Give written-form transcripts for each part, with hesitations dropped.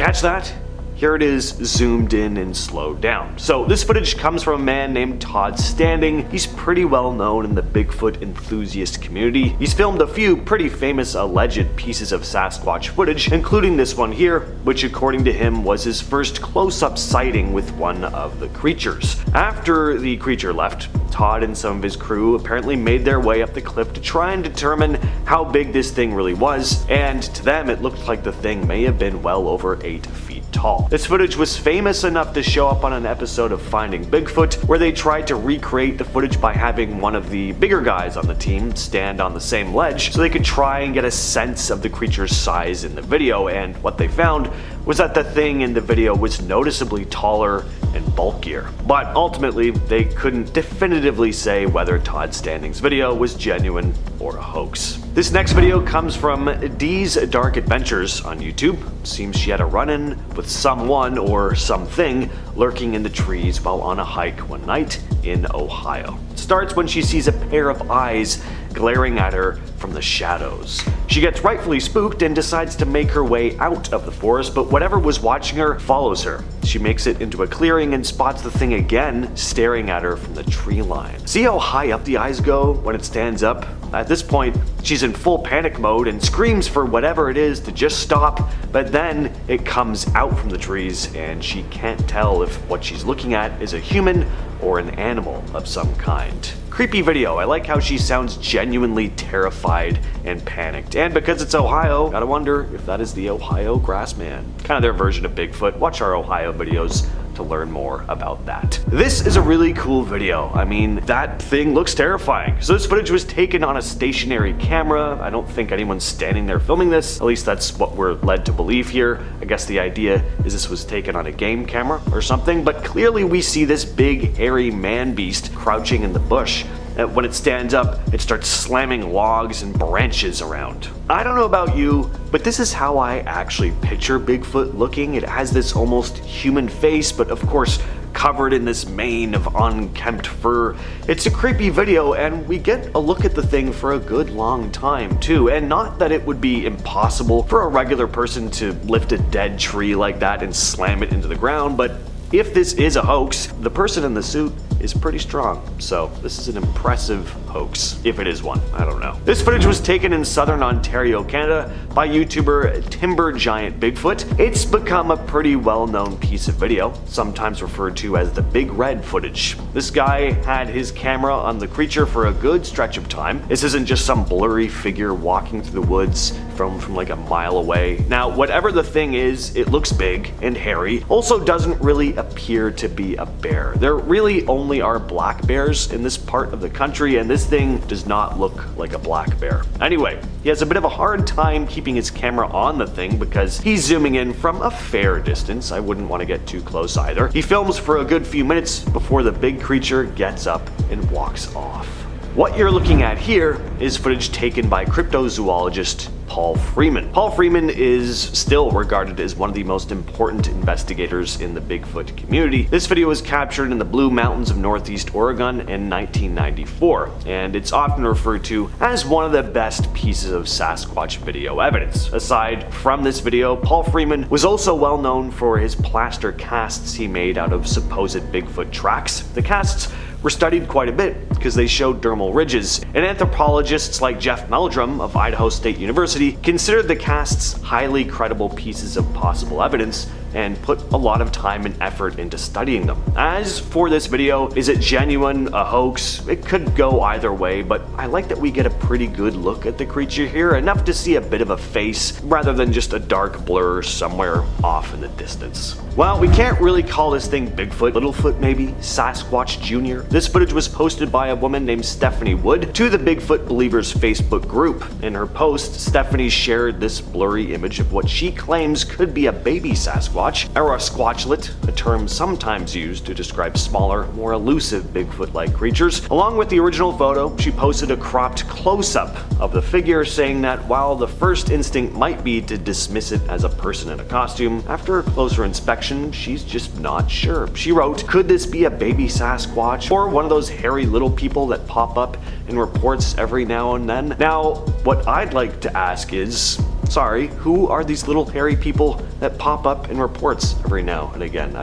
catch that? Here it is zoomed in and slowed down. So this footage comes from a man named Todd Standing. He's pretty well known in the Bigfoot enthusiast community. He's filmed a few pretty famous alleged pieces of Sasquatch footage, including this one here, which according to him was his first close-up sighting with one of the creatures. After the creature left, Todd and some of his crew apparently made their way up the cliff to try and determine how big this thing really was, and to them it looked like the thing may have been well over 8 feet tall. This footage was famous enough to show up on an episode of Finding Bigfoot, where they tried to recreate the footage by having one of the bigger guys on the team stand on the same ledge so they could try and get a sense of the creature's size in the video, and what they found was that the thing in the video was noticeably taller and bulkier. But ultimately, they couldn't definitively say whether Todd Standing's video was genuine or a hoax. This next video comes from Dee's Dark Adventures on YouTube. Seems she had a run-in with someone or something lurking in the trees while on a hike one night in Ohio. It starts when she sees a pair of eyes glaring at her from the shadows. She gets rightfully spooked and decides to make her way out of the forest, but whatever was watching her follows her. She makes it into a clearing and spots the thing again staring at her from the tree line. See how high up the eyes go when it stands up? At this point, she's in full panic mode and screams for whatever it is to just stop, but then it comes out from the trees and she can't tell if what she's looking at is a human or an animal of some kind. Creepy video. I like how she sounds genuinely terrified and panicked. And because it's Ohio, gotta wonder if that is the Ohio Grassman. Kind of their version of Bigfoot. Watch our Ohio videos to learn more about that. This is a really cool video. I mean, that thing looks terrifying. So this footage was taken on a stationary camera. I don't think anyone's standing there filming this. At least that's what we're led to believe here. I guess the idea is this was taken on a game camera or something, but clearly we see this big hairy man beast crouching in the bush. When it stands up, it starts slamming logs and branches around. I don't know about you, but this is how I actually picture Bigfoot looking. It has this almost human face, but of course covered in this mane of unkempt fur. It's a creepy video, and we get a look at the thing for a good long time too. And not that it would be impossible for a regular person to lift a dead tree like that and slam it into the ground, but if this is a hoax, the person in the suit is pretty strong, so this is an impressive hoax, if it is one. I don't know. This footage was taken in southern Ontario, Canada by YouTuber Timber Giant Bigfoot. It's become a pretty well-known piece of video, sometimes referred to as the Big Red footage. This guy had his camera on the creature for a good stretch of time. This isn't just some blurry figure walking through the woods from like a mile away. Now, whatever the thing is, it looks big and hairy. Also doesn't really appear to be a bear. There really only are black bears in this part of the country, and this thing does not look like a black bear. Anyway, he has a bit of a hard time keeping his camera on the thing because he's zooming in from a fair distance. I wouldn't want to get too close either. He films for a good few minutes before the big creature gets up and walks off. What you're looking at here is footage taken by cryptozoologist Paul Freeman. Paul Freeman is still regarded as one of the most important investigators in the Bigfoot community. This video was captured in the Blue Mountains of Northeast Oregon in 1994, and it's often referred to as one of the best pieces of Sasquatch video evidence. Aside from this video, Paul Freeman was also well known for his plaster casts he made out of supposed Bigfoot tracks. The casts were studied quite a bit because they showed dermal ridges, and anthropologists like Jeff Meldrum of Idaho State University considered the casts highly credible pieces of possible evidence and put a lot of time and effort into studying them. As for this video, is it genuine, a hoax? It could go either way, but I like that we get a pretty good look at the creature here, enough to see a bit of a face rather than just a dark blur somewhere off in the distance. Well, we can't really call this thing Bigfoot, Littlefoot maybe, Sasquatch Jr. This footage was posted by a woman named Stephanie Wood to the Bigfoot Believers Facebook group. In her post, Stephanie shared this blurry image of what she claims could be a baby Sasquatch, or a squatchlet, a term sometimes used to describe smaller, more elusive Bigfoot-like creatures. Along with the original photo, she posted a cropped close-up of the figure, saying that while the first instinct might be to dismiss it as a person in a costume, after a closer inspection, she's just not sure. She wrote, "Could this be a baby Sasquatch, or one of those hairy little people that pop up in reports every now and then?" Now, what I'd like to ask is, Sorry, who are these little hairy people that pop up in reports every now and again?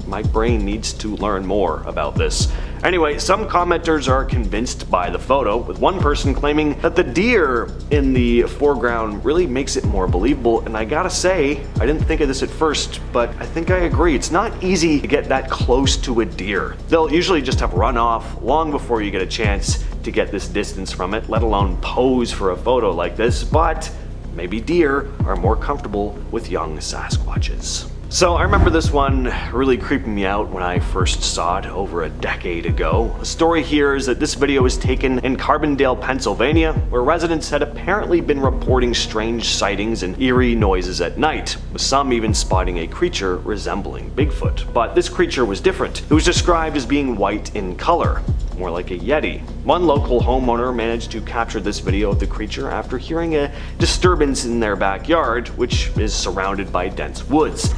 My brain needs to learn more about this. Anyway, some commenters are convinced by the photo, with one person claiming that the deer in the foreground really makes it more believable, and I gotta say, I didn't think of this at first, but I think I agree. It's not easy to get that close to a deer. They'll usually just have run off long before you get a chance to get this distance from it, let alone pose for a photo like this, but maybe deer are more comfortable with young Sasquatches. So I remember this one really creeping me out when I first saw it over a decade ago. The story here is that this video was taken in Carbondale, Pennsylvania, where residents had apparently been reporting strange sightings and eerie noises at night, with some even spotting a creature resembling Bigfoot. But this creature was different. It was described as being white in color, more like a Yeti. One local homeowner managed to capture this video of the creature after hearing a disturbance in their backyard, which is surrounded by dense woods.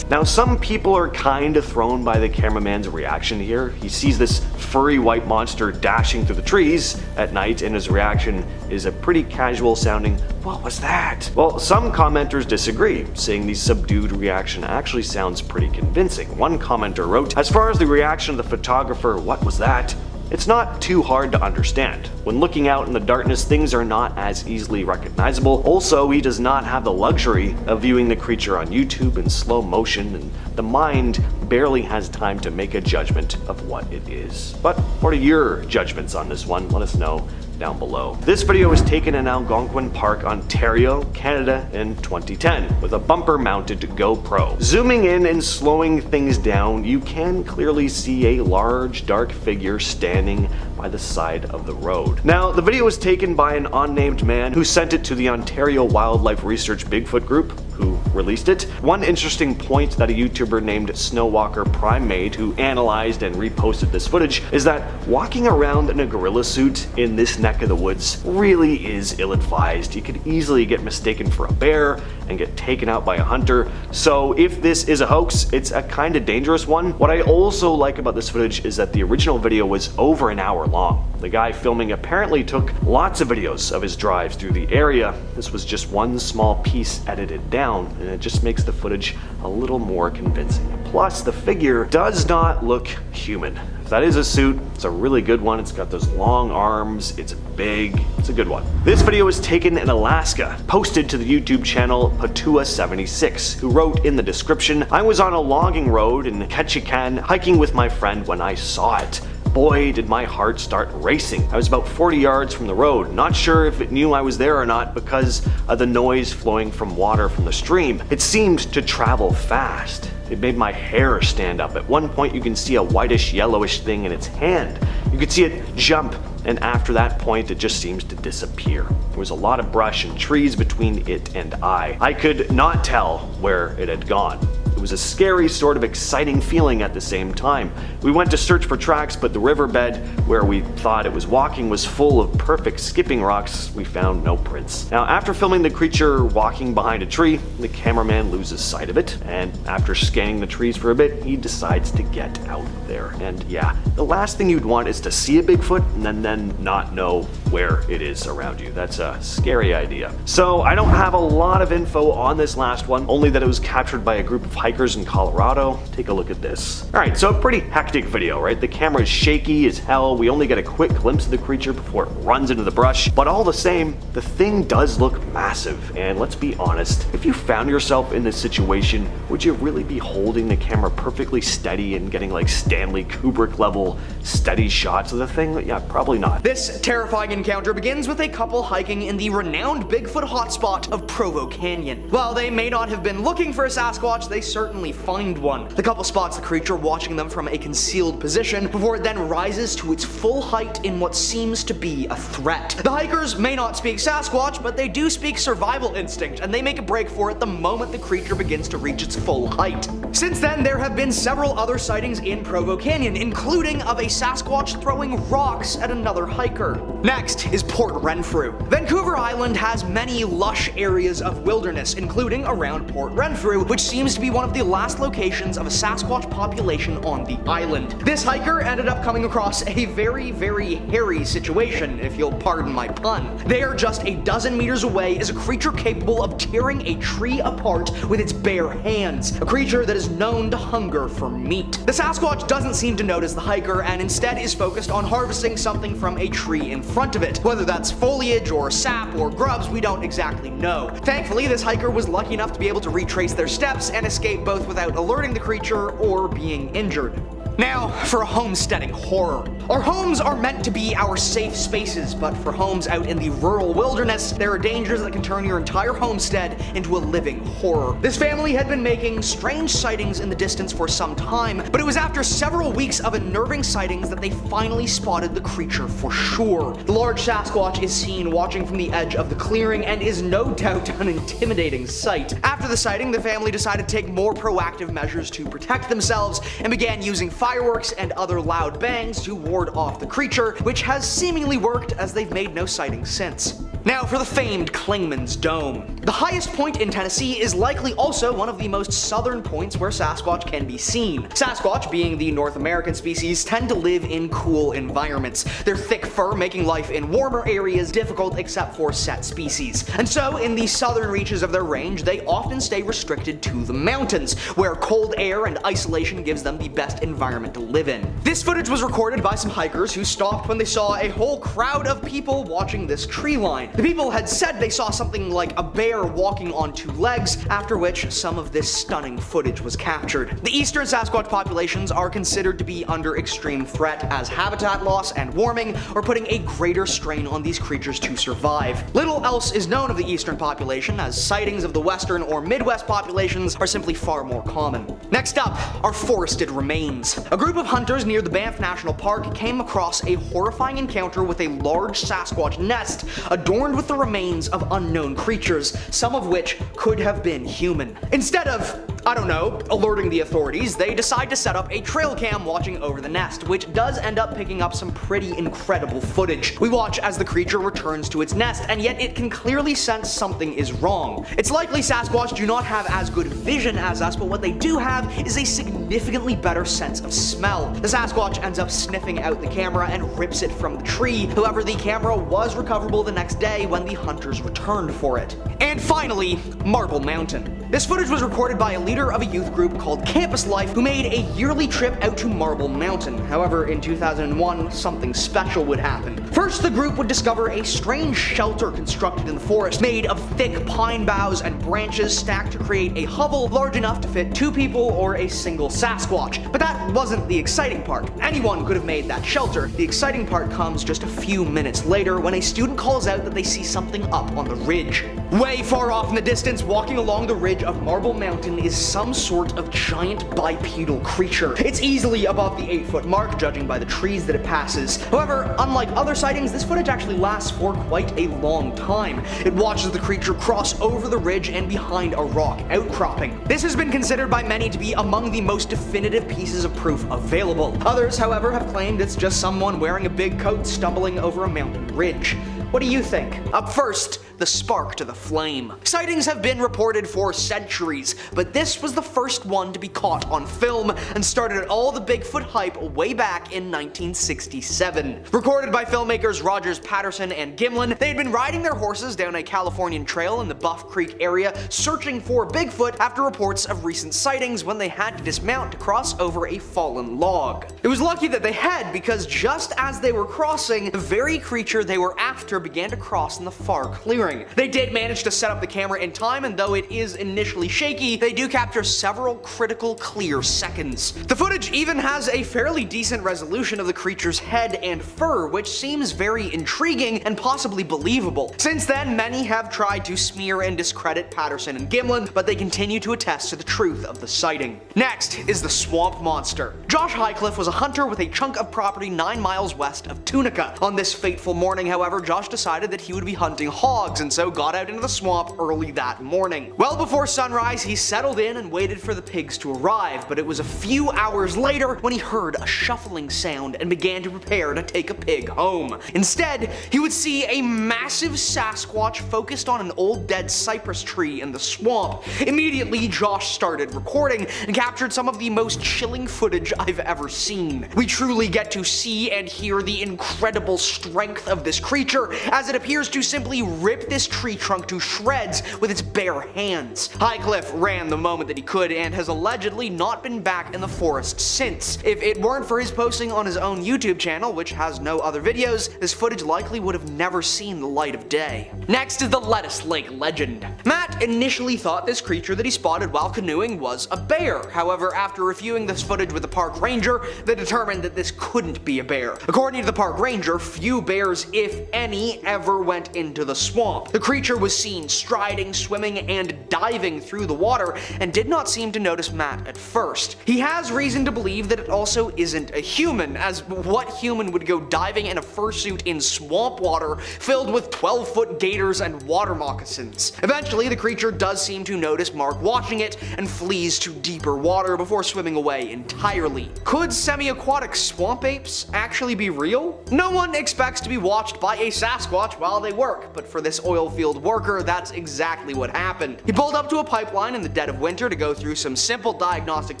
Now, some people are kind of thrown by the cameraman's reaction here. He sees this furry white monster dashing through the trees at night, and his reaction is a pretty casual sounding, "What was that?" Well, some commenters disagree, saying the subdued reaction actually sounds pretty convincing. One commenter wrote, "As far as the reaction of the photographer, what was that? It's not too hard to understand. When looking out in the darkness, things are not as easily recognizable. Also, he does not have the luxury of viewing the creature on YouTube in slow motion, and the mind barely has time to make a judgment of what it is." But what are your judgments on this one? Let us know down below. This video was taken in Algonquin Park, Ontario, Canada in 2010 with a bumper mounted GoPro. Zooming in and slowing things down, you can clearly see a large dark figure standing by the side of the road. Now, the video was taken by an unnamed man who sent it to the Ontario Wildlife Research Bigfoot group, who released it. One interesting point that a YouTuber named Snowwalker Prime made, who analyzed and reposted this footage, is that walking around in a gorilla suit in this neck of the woods really is ill-advised. You could easily get mistaken for a bear and get taken out by a hunter. So if this is a hoax, it's a kind of dangerous one. What I also like about this footage is that the original video was over an hour long. The guy filming apparently took lots of videos of his drives through the area. This was just one small piece edited down, and it just makes the footage a little more convincing. Plus, the figure does not look human. If that is a suit, it's a really good one. It's got those long arms, it's big, it's a good one. This video was taken in Alaska, posted to the YouTube channel Patua76, who wrote in the description, "I was on a logging road in Ketchikan hiking with my friend when I saw it. Boy, did my heart start racing. I was about 40 yards from the road, not sure if it knew I was there or not because of the noise flowing from water from the stream. It seemed to travel fast. It made my hair stand up. At one point you can see a whitish yellowish thing in its hand. You could see it jump, and after that point it just seems to disappear. There was a lot of brush and trees between it and I. I could not tell where it had gone. It was a scary, sort of exciting feeling at the same time. We went to search for tracks, but the riverbed where we thought it was walking was full of perfect skipping rocks. We found no prints." Now, after filming the creature walking behind a tree, the cameraman loses sight of it, and after scanning the trees for a bit, he decides to get out there. And yeah, the last thing you'd want is to see a Bigfoot and then not know where it is around you. That's a scary idea. So I don't have a lot of info on this last one, only that it was captured by a group of hikers in Colorado. Take a look at this. Alright, so a pretty hectic video, right? The camera is shaky as hell. We only get a quick glimpse of the creature before it runs into the brush. But all the same, the thing does look massive. And let's be honest, if you found yourself in this situation, would you really be holding the camera perfectly steady and getting like Stanley Kubrick level steady shots of the thing? Yeah, probably not. This terrifying encounter begins with a couple hiking in the renowned Bigfoot hotspot of Provo Canyon. While they may not have been looking for a Sasquatch, they certainly find one. The couple spots the creature watching them from a concealed position before it then rises to its full height in what seems to be a threat. The hikers may not speak Sasquatch, but they do speak survival instinct, and they make a break for it the moment the creature begins to reach its full height. Since then, there have been several other sightings in Provo Canyon, including of a Sasquatch throwing rocks at another hiker. Next is Port Renfrew. Vancouver Island has many lush areas of wilderness, including around Port Renfrew, which seems to be one one of the last locations of a Sasquatch population on the island. This hiker ended up coming across a very, very hairy situation, if you'll pardon my pun. There, just a dozen meters away, is a creature capable of tearing a tree apart with its bare hands, a creature that is known to hunger for meat. The Sasquatch doesn't seem to notice the hiker and instead is focused on harvesting something from a tree in front of it. Whether that's foliage or sap or grubs, we don't exactly know. Thankfully, this hiker was lucky enough to be able to retrace their steps and escape both without alerting the creature or being injured. Now, for a homesteading horror. Our homes are meant to be our safe spaces, but for homes out in the rural wilderness, there are dangers that can turn your entire homestead into a living horror. This family had been making strange sightings in the distance for some time, but it was after several weeks of unnerving sightings that they finally spotted the creature for sure. The large Sasquatch is seen watching from the edge of the clearing and is no doubt an intimidating sight. After the sighting, the family decided to take more proactive measures to protect themselves and began using fireworks and other loud bangs to ward off the creature, which has seemingly worked as they've made no sightings since. Now for the famed Clingman's Dome. The highest point in Tennessee is likely also one of the most southern points where Sasquatch can be seen. Sasquatch, being the North American species, tend to live in cool environments, their thick fur making life in warmer areas difficult except for set species. And so, in the southern reaches of their range, they often stay restricted to the mountains, where cold air and isolation gives them the best environment to live in. This footage was recorded by some hikers who stopped when they saw a whole crowd of people watching this tree line. The people had said they saw something like a bear walking on two legs, after which some of this stunning footage was captured. The eastern Sasquatch populations are considered to be under extreme threat as habitat loss and warming are putting a greater strain on these creatures to survive. Little else is known of the eastern population, as sightings of the western or midwest populations are simply far more common. Next up are forested remains. A group of hunters near the Banff National Park came across a horrifying encounter with a large Sasquatch nest adorned with the remains of unknown creatures, some of which could have been human. Instead of, I don't know, alerting the authorities, they decide to set up a trail cam watching over the nest, which does end up picking up some pretty incredible footage. We watch as the creature returns to its nest, and yet it can clearly sense something is wrong. It's likely Sasquatch do not have as good vision as us, but what they do have is a significantly better sense of smell. The Sasquatch ends up sniffing out the camera and rips it from the tree. However, the camera was recoverable the next day when the hunters returned for it. And finally, Marble Mountain. This footage was recorded by a leader of a youth group called Campus Life who made a yearly trip out to Marble Mountain. However, in 2001, something special would happen. First, the group would discover a strange shelter constructed in the forest, made of thick pine boughs and branches stacked to create a hovel large enough to fit 2 people or a single Sasquatch. But that wasn't the exciting part. Anyone could have made that shelter. The exciting part comes just a few minutes later when a student calls out that they see something up on the ridge. Way far off in the distance, walking along the ridge of Marble Mountain is some sort of giant bipedal creature. It's easily above the 8-foot mark, judging by the trees that it passes. However, unlike other sightings, this footage actually lasts for quite a long time. It watches the creature cross over the ridge and behind a rock outcropping. This has been considered by many to be among the most definitive pieces of proof available. Others, however, have claimed it's just someone wearing a big coat stumbling over a mountain ridge. What do you think? Up first, the spark to the flame. Sightings have been reported for centuries, but this was the first one to be caught on film and started all the Bigfoot hype way back in 1967. Recorded by filmmakers Rogers Patterson and Gimlin, they had been riding their horses down a Californian trail in the Buff Creek area searching for Bigfoot after reports of recent sightings when they had to dismount to cross over a fallen log. It was lucky that they had, because just as they were crossing, the very creature they were after began to cross in the far clearing. They did manage to set up the camera in time, and though it is initially shaky, they do capture several critical clear seconds. The footage even has a fairly decent resolution of the creature's head and fur, which seems very intriguing and possibly believable. Since then, many have tried to smear and discredit Patterson and Gimlin, but they continue to attest to the truth of the sighting. Next is the Swamp Monster. Josh Highcliffe was a hunter with a chunk of property 9 miles west of Tunica. On this fateful morning, however, Josh decided that he would be hunting hogs dogs and so got out into the swamp early that morning. Well before sunrise, he settled in and waited for the pigs to arrive, but it was a few hours later when he heard a shuffling sound and began to prepare to take a pig home. Instead, he would see a massive Sasquatch focused on an old dead cypress tree in the swamp. Immediately, Josh started recording and captured some of the most chilling footage I've ever seen. We truly get to see and hear the incredible strength of this creature as it appears to simply rip this tree trunk to shreds with its bare hands. Highcliffe ran the moment that he could and has allegedly not been back in the forest since. If it weren't for his posting on his own YouTube channel, which has no other videos, this footage likely would have never seen the light of day. Next is the Lettuce Lake legend. Matt initially thought this creature that he spotted while canoeing was a bear. However, after reviewing this footage with the park ranger, they determined that this couldn't be a bear. According to the park ranger, few bears, if any, ever went into the swamp. The creature was seen striding, swimming, and diving through the water and did not seem to notice Matt at first. He has reason to believe that it also isn't a human, as what human would go diving in a fursuit in swamp water filled with 12-foot gators and water moccasins? Eventually, the creature does seem to notice Mark watching it and flees to deeper water before swimming away entirely. Could semi-aquatic swamp apes actually be real? No one expects to be watched by a Sasquatch while they work, but for this oil field worker, that's exactly what happened. He pulled up to a pipeline in the dead of winter to go through some simple diagnostic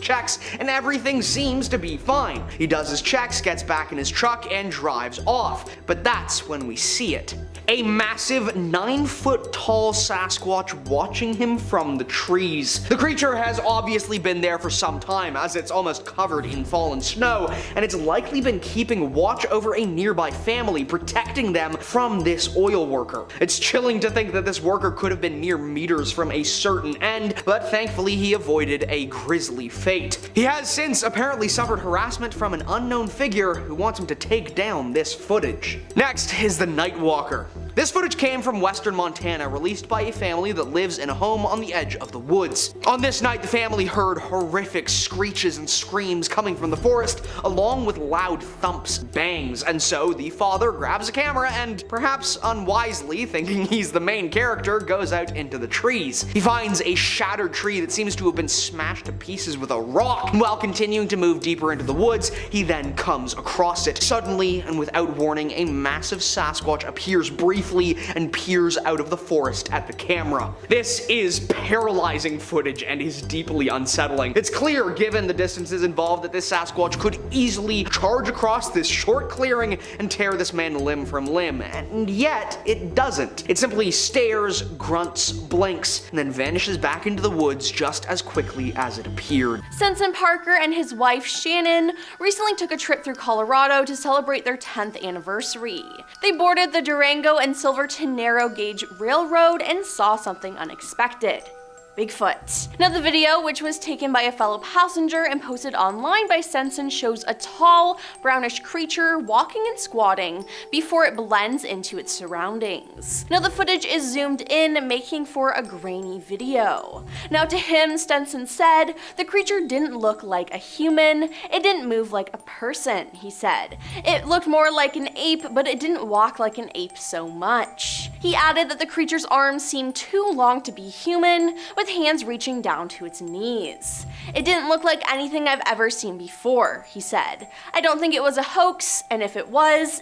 checks, and everything seems to be fine. He does his checks, gets back in his truck, and drives off. But that's when we see it. A massive 9-foot tall Sasquatch watching him from the trees. The creature has obviously been there for some time, as it's almost covered in fallen snow, and it's likely been keeping watch over a nearby family, protecting them from this oil worker. It's chilling to think that this worker could have been mere meters from a certain end, but thankfully he avoided a grisly fate. He has since apparently suffered harassment from an unknown figure who wants him to take down this footage. Next is the Nightwalker. This footage came from western Montana, released by a family that lives in a home on the edge of the woods. On this night, the family heard horrific screeches and screams coming from the forest, along with loud thumps, bangs, and so the father grabs a camera and, perhaps unwisely, thinking he's the main character, goes out into the trees. He finds a shattered tree that seems to have been smashed to pieces with a rock. While continuing to move deeper into the woods, he then comes across it. Suddenly, and without warning, a massive Sasquatch appears briefly and peers out of the forest at the camera. This is paralyzing footage and is deeply unsettling. It's clear, given the distances involved, that this Sasquatch could easily charge across this short clearing and tear this man limb from limb, and yet it doesn't. It simply stares, grunts, blinks, and then vanishes back into the woods just as quickly as it appeared. Stenson Parker and his wife Shannon recently took a trip through Colorado to celebrate their 10th anniversary. They boarded the Durango and Silverton narrow gauge railroad and saw something unexpected. Bigfoot. Now the video, which was taken by a fellow passenger and posted online by Stenson, shows a tall, brownish creature walking and squatting before it blends into its surroundings. Now the footage is zoomed in, making for a grainy video. Now to him, Stenson said, the creature didn't look like a human, it didn't move like a person, he said. It looked more like an ape, but it didn't walk like an ape so much. He added that the creature's arms seemed too long to be human, with hands reaching down to its knees. It didn't look like anything I've ever seen before, he said. I don't think it was a hoax, and if it was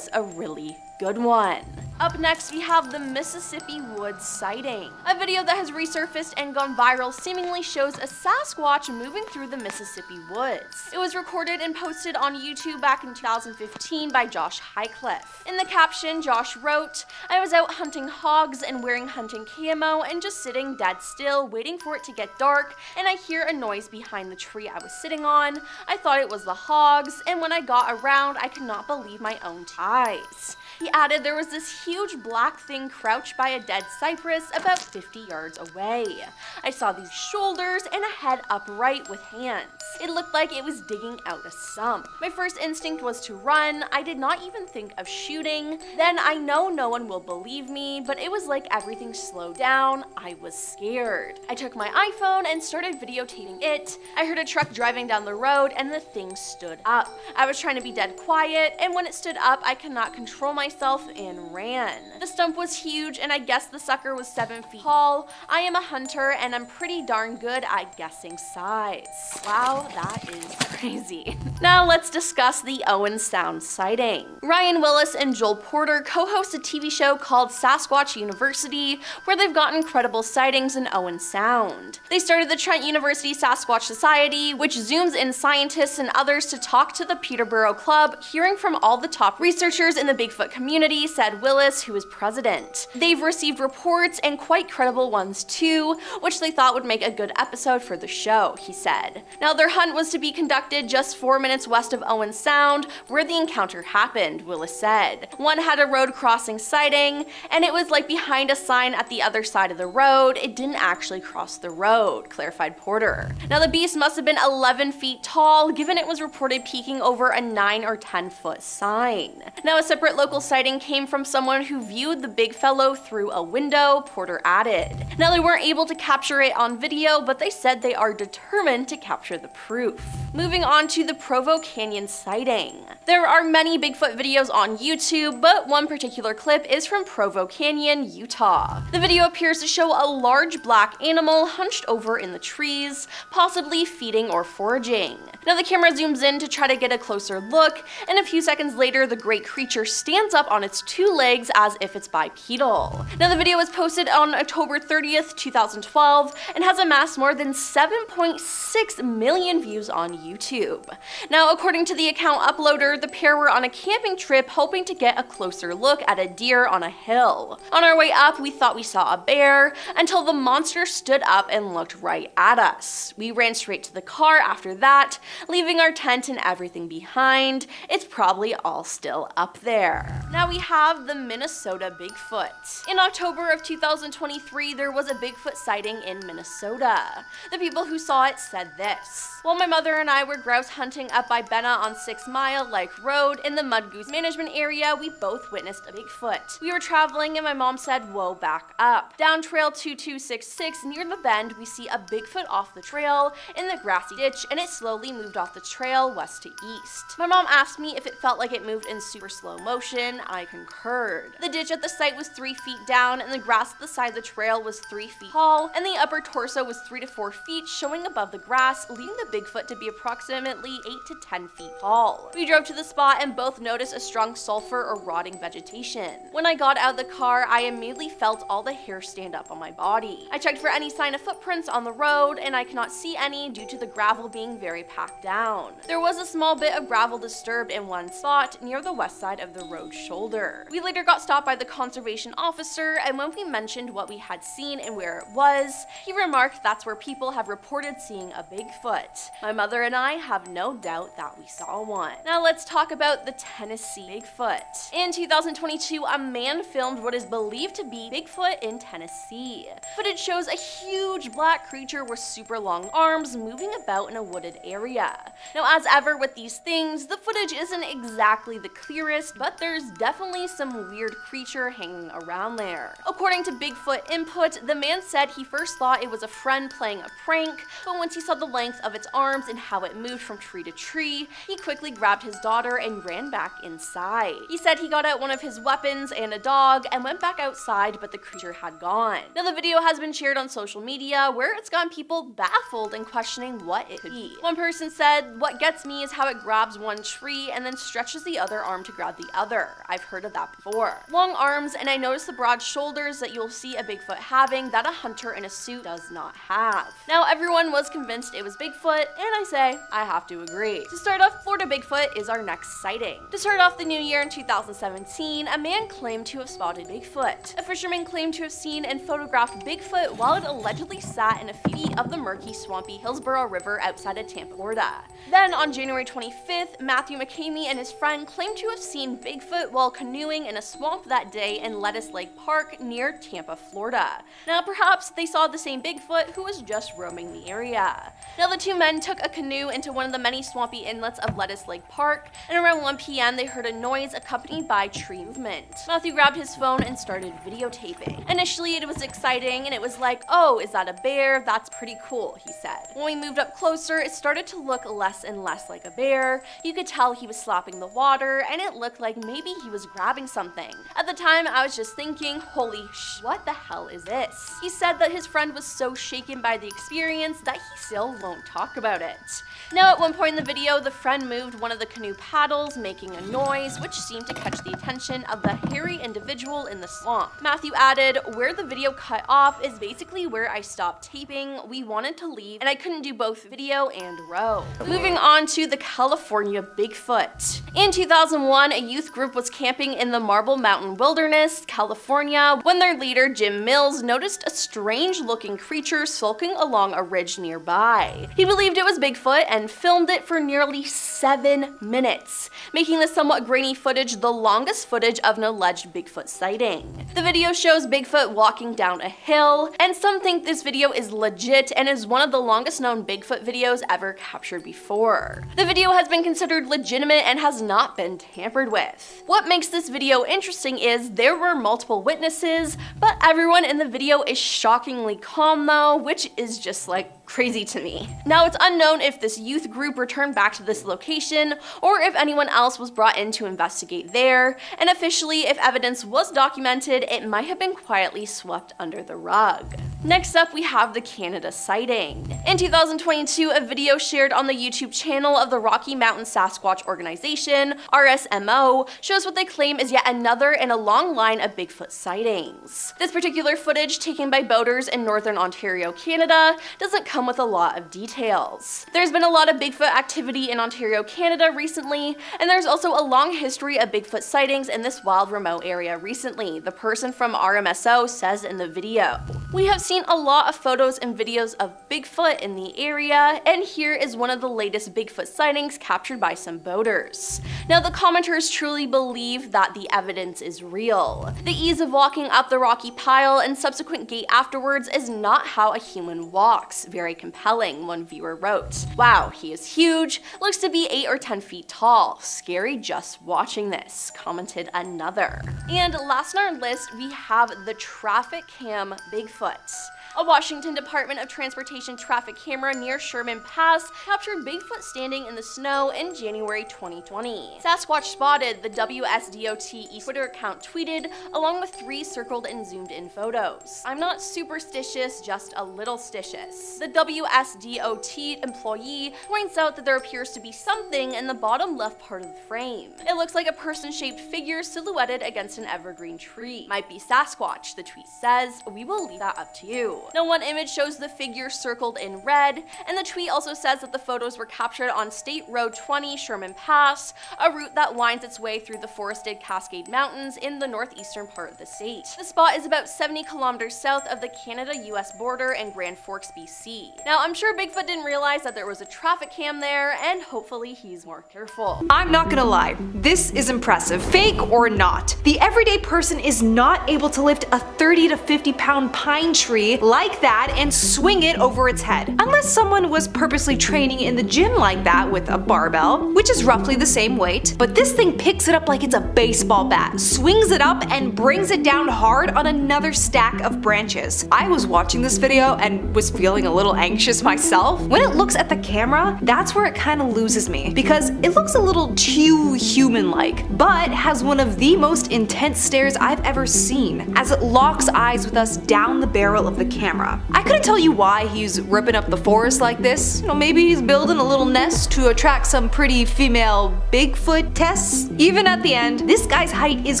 a really good one. Up next, we have the Mississippi Woods sighting. A video that has resurfaced and gone viral seemingly shows a Sasquatch moving through the Mississippi woods. It was recorded and posted on YouTube back in 2015 by Josh Highcliffe. In the caption, Josh wrote, "I was out hunting hogs and wearing hunting camo and just sitting dead still, waiting for it to get dark, and I hear a noise behind the tree I was sitting on. I thought it was the hogs, and when I got around, I could not believe my own eyes." He added there was this huge black thing crouched by a dead cypress about 50 yards away. I saw these shoulders and a head upright with hands. It looked like it was digging out a sump. My first instinct was to run. I did not even think of shooting. Then I know no one will believe me, but it was like everything slowed down. I was scared. I took my iPhone and started videotaping it. I heard a truck driving down the road and the thing stood up. I was trying to be dead quiet, and when it stood up, I could not control myself and ran. The stump was huge, and I guess the sucker was 7 feet tall. I am a hunter, and I'm pretty darn good at guessing size. Wow, that is crazy. Now let's discuss the Owen Sound sighting. Ryan Willis and Joel Porter co-host a TV show called Sasquatch University, where they've got incredible sightings in Owen Sound. They started the Trent University Sasquatch Society, which zooms in scientists and others to talk to the Peterborough Club, hearing from all the top researchers in the Bigfoot community, said Willis, who is president. They've received reports, and quite credible ones too, which they thought would make a good episode for the show, he said. Now their hunt was to be conducted just 4 minutes west of Owen Sound, where the encounter happened, Willis said. One had a road crossing sighting, and it was like behind a sign at the other side of the road. It didn't actually cross the road, clarified Porter. Now the beast must have been 11 feet tall, given it was reported peeking over a 9 or 10 foot sign. Now a separate local sighting came from someone who viewed the big fellow through a window, Porter added. Now they weren't able to capture it on video, but they said they are determined to capture the proof. Moving on to the Provo Canyon sighting. There are many Bigfoot videos on YouTube, but one particular clip is from Provo Canyon, Utah. The video appears to show a large black animal hunched over in the trees, possibly feeding or foraging. Now the camera zooms in to try to get a closer look, and a few seconds later the great creature stands up on its 2 legs as if it's bipedal. Now the video was posted on October 30th, 2012, and has amassed more than 7.6 million views on YouTube. Now according to the account uploader, the pair were on a camping trip hoping to get a closer look at a deer on a hill. On our way up, we thought we saw a bear, until the monster stood up and looked right at us. We ran straight to the car after that, leaving our tent and everything behind. It's probably all still up there. Now we have the Minnesota Bigfoot. In October of 2023, there was a Bigfoot sighting in Minnesota. The people who saw it said this: "While my mother and I were grouse hunting up by Benna on 6 Mile Lake Road in the Mud Goose Management area, we both witnessed a Bigfoot. We were traveling and my mom said, 'Whoa, back up.' Down trail 2266 near the bend, we see a Bigfoot off the trail in the grassy ditch, and it slowly moved off the trail west to east. My mom asked me if it felt like it moved in super slow motion. I concurred. The ditch at the site was 3 feet down, and the grass at the side of the trail was 3 feet tall, and the upper torso was 3 to 4 feet showing above the grass, leading the Bigfoot to be approximately 8 to 10 feet tall. We drove to the spot and both noticed a strong sulfur or rotting vegetation. When I got out of the car, I immediately felt all the hair stand up on my body. I checked for any sign of footprints on the road, and I cannot see any due to the gravel being very packed down. There was a small bit of gravel disturbed in one spot near the west side of the road shoulder. We later got stopped by the conservation officer, and when we mentioned what we had seen and where it was, he remarked that's where people have reported seeing a Bigfoot. My mother and I have no doubt that we saw one." Now let's talk about the Tennessee Bigfoot. In 2022, a man filmed what is believed to be Bigfoot in Tennessee. Footage shows a huge black creature with super long arms moving about in a wooded area. Now as ever with these things, the footage isn't exactly the clearest, but there's definitely some weird creature hanging around there. According to Bigfoot Input, the man said he first thought it was a friend playing a prank, but once he saw the length of its arms and how it moved from tree to tree, he quickly grabbed his daughter and ran back inside. He said he got out one of his weapons and a dog and went back outside, but the creature had gone. Now the video has been shared on social media, where it's gotten people baffled and questioning what it could be. One person said, "What gets me is how it grabs one tree and then stretches the other arm to grab the other. I've heard of that before. Long arms, and I noticed the broad shoulders that you'll see a Bigfoot having that a hunter in a suit does not have." Now everyone was convinced it was Bigfoot, and I say, I have to agree. To start off, Florida Bigfoot is our our next sighting. To start off the new year in 2017, a man claimed to have spotted Bigfoot. A fisherman claimed to have seen and photographed Bigfoot while it allegedly sat in a few feet of the murky, swampy Hillsborough River outside of Tampa, Florida. Then on January 25th, Matthew McCamey and his friend claimed to have seen Bigfoot while canoeing in a swamp that day in Lettuce Lake Park near Tampa, Florida. Now perhaps they saw the same Bigfoot who was just roaming the area. Now the two men took a canoe into one of the many swampy inlets of Lettuce Lake Park, and around 1 p.m. they heard a noise accompanied by tree movement. Matthew grabbed his phone and started videotaping. Initially it was exciting and it was like, oh, is that a bear? That's pretty cool, he said. When we moved up closer, it started to look less and less like a bear. You could tell he was slapping the water and it looked like maybe he was grabbing something. At the time I was just thinking, holy sh, what the hell is this? He said that his friend was so shaken by the experience that he still won't talk about it. Now at one point in the video, the friend moved one of the canoe paddles, making a noise which seemed to catch the attention of the hairy individual in the swamp. Matthew added, where the video cut off is basically where I stopped taping. We wanted to leave and I couldn't do both video and row. Moving on to the California Bigfoot. In 2001, a youth group was camping in the Marble Mountain Wilderness, California, when their leader, Jim Mills, noticed a strange looking creature sulking along a ridge nearby. He believed it was Bigfoot and filmed it for nearly 7 minutes, making the somewhat grainy footage the longest footage of an alleged Bigfoot sighting. The video shows Bigfoot walking down a hill, and some think this video is legit and is one of the longest known Bigfoot videos ever captured before. The video has been considered legitimate and has not been tampered with. What makes this video interesting is there were multiple witnesses, but everyone in the video is shockingly calm though, which is just like crazy to me. Now it's unknown if this youth group returned back to this location or if anyone else was brought in to investigate there, and officially if evidence was documented, it might have been quietly swept under the rug. Next up we have the Canada sighting. In 2022, a video shared on the YouTube channel of the Rocky Mountain Sasquatch Organization, RSMO, shows what they claim is yet another in a long line of Bigfoot sightings. This particular footage, taken by boaters in northern Ontario, Canada, doesn't come with a lot of details. There's been a lot of Bigfoot activity in Ontario, Canada recently, and there's also a long history of Bigfoot sightings in this wild remote area recently, the person from RMSO says in the video. We have seen a lot of photos and videos of Bigfoot in the area, and here is one of the latest Bigfoot sightings captured by some boaters. Now the commenters truly believe that the evidence is real. The ease of walking up the rocky pile and subsequent gait afterwards is not how a human walks. Very compelling, one viewer wrote. Wow, he is huge, looks to be 8 or 10 feet tall. Scary just watching this, commented another. And last on our list, we have the traffic cam Bigfoot. A Washington Department of Transportation traffic camera near Sherman Pass captured Bigfoot standing in the snow in January 2020. Sasquatch spotted, the WSDOT Twitter account tweeted, along with 3 circled and zoomed in photos. I'm not superstitious, just a little stitious. The WSDOT employee points out that there appears to be something in the bottom left part of the frame. It looks like a person-shaped figure silhouetted against an evergreen tree. Might be Sasquatch, the tweet says. We will leave that up to you. Now one image shows the figure circled in red, and the tweet also says that the photos were captured on State Road 20 Sherman Pass, a route that winds its way through the forested Cascade Mountains in the northeastern part of the state. The spot is about 70 kilometers south of the Canada-US border in Grand Forks, BC. Now I'm sure Bigfoot didn't realize that there was a traffic cam there, and hopefully he's more careful. I'm not gonna lie, this is impressive, fake or not. The everyday person is not able to lift a 30 to 50 pound pine tree like that and swing it over its head. Unless someone was purposely training in the gym like that with a barbell, which is roughly the same weight, but this thing picks it up like it's a baseball bat, swings it up and brings it down hard on another stack of branches. I was watching this video and was feeling a little anxious myself. When it looks at the camera, that's where it kind of loses me, because it looks a little too human-like, but has one of the most intense stares I've ever seen, as it locks eyes with us down the barrel of the camera. I couldn't tell you why he's ripping up the forest like this. Maybe he's building a little nest to attract some pretty female Bigfoot tests. Even at the end, this guy's height is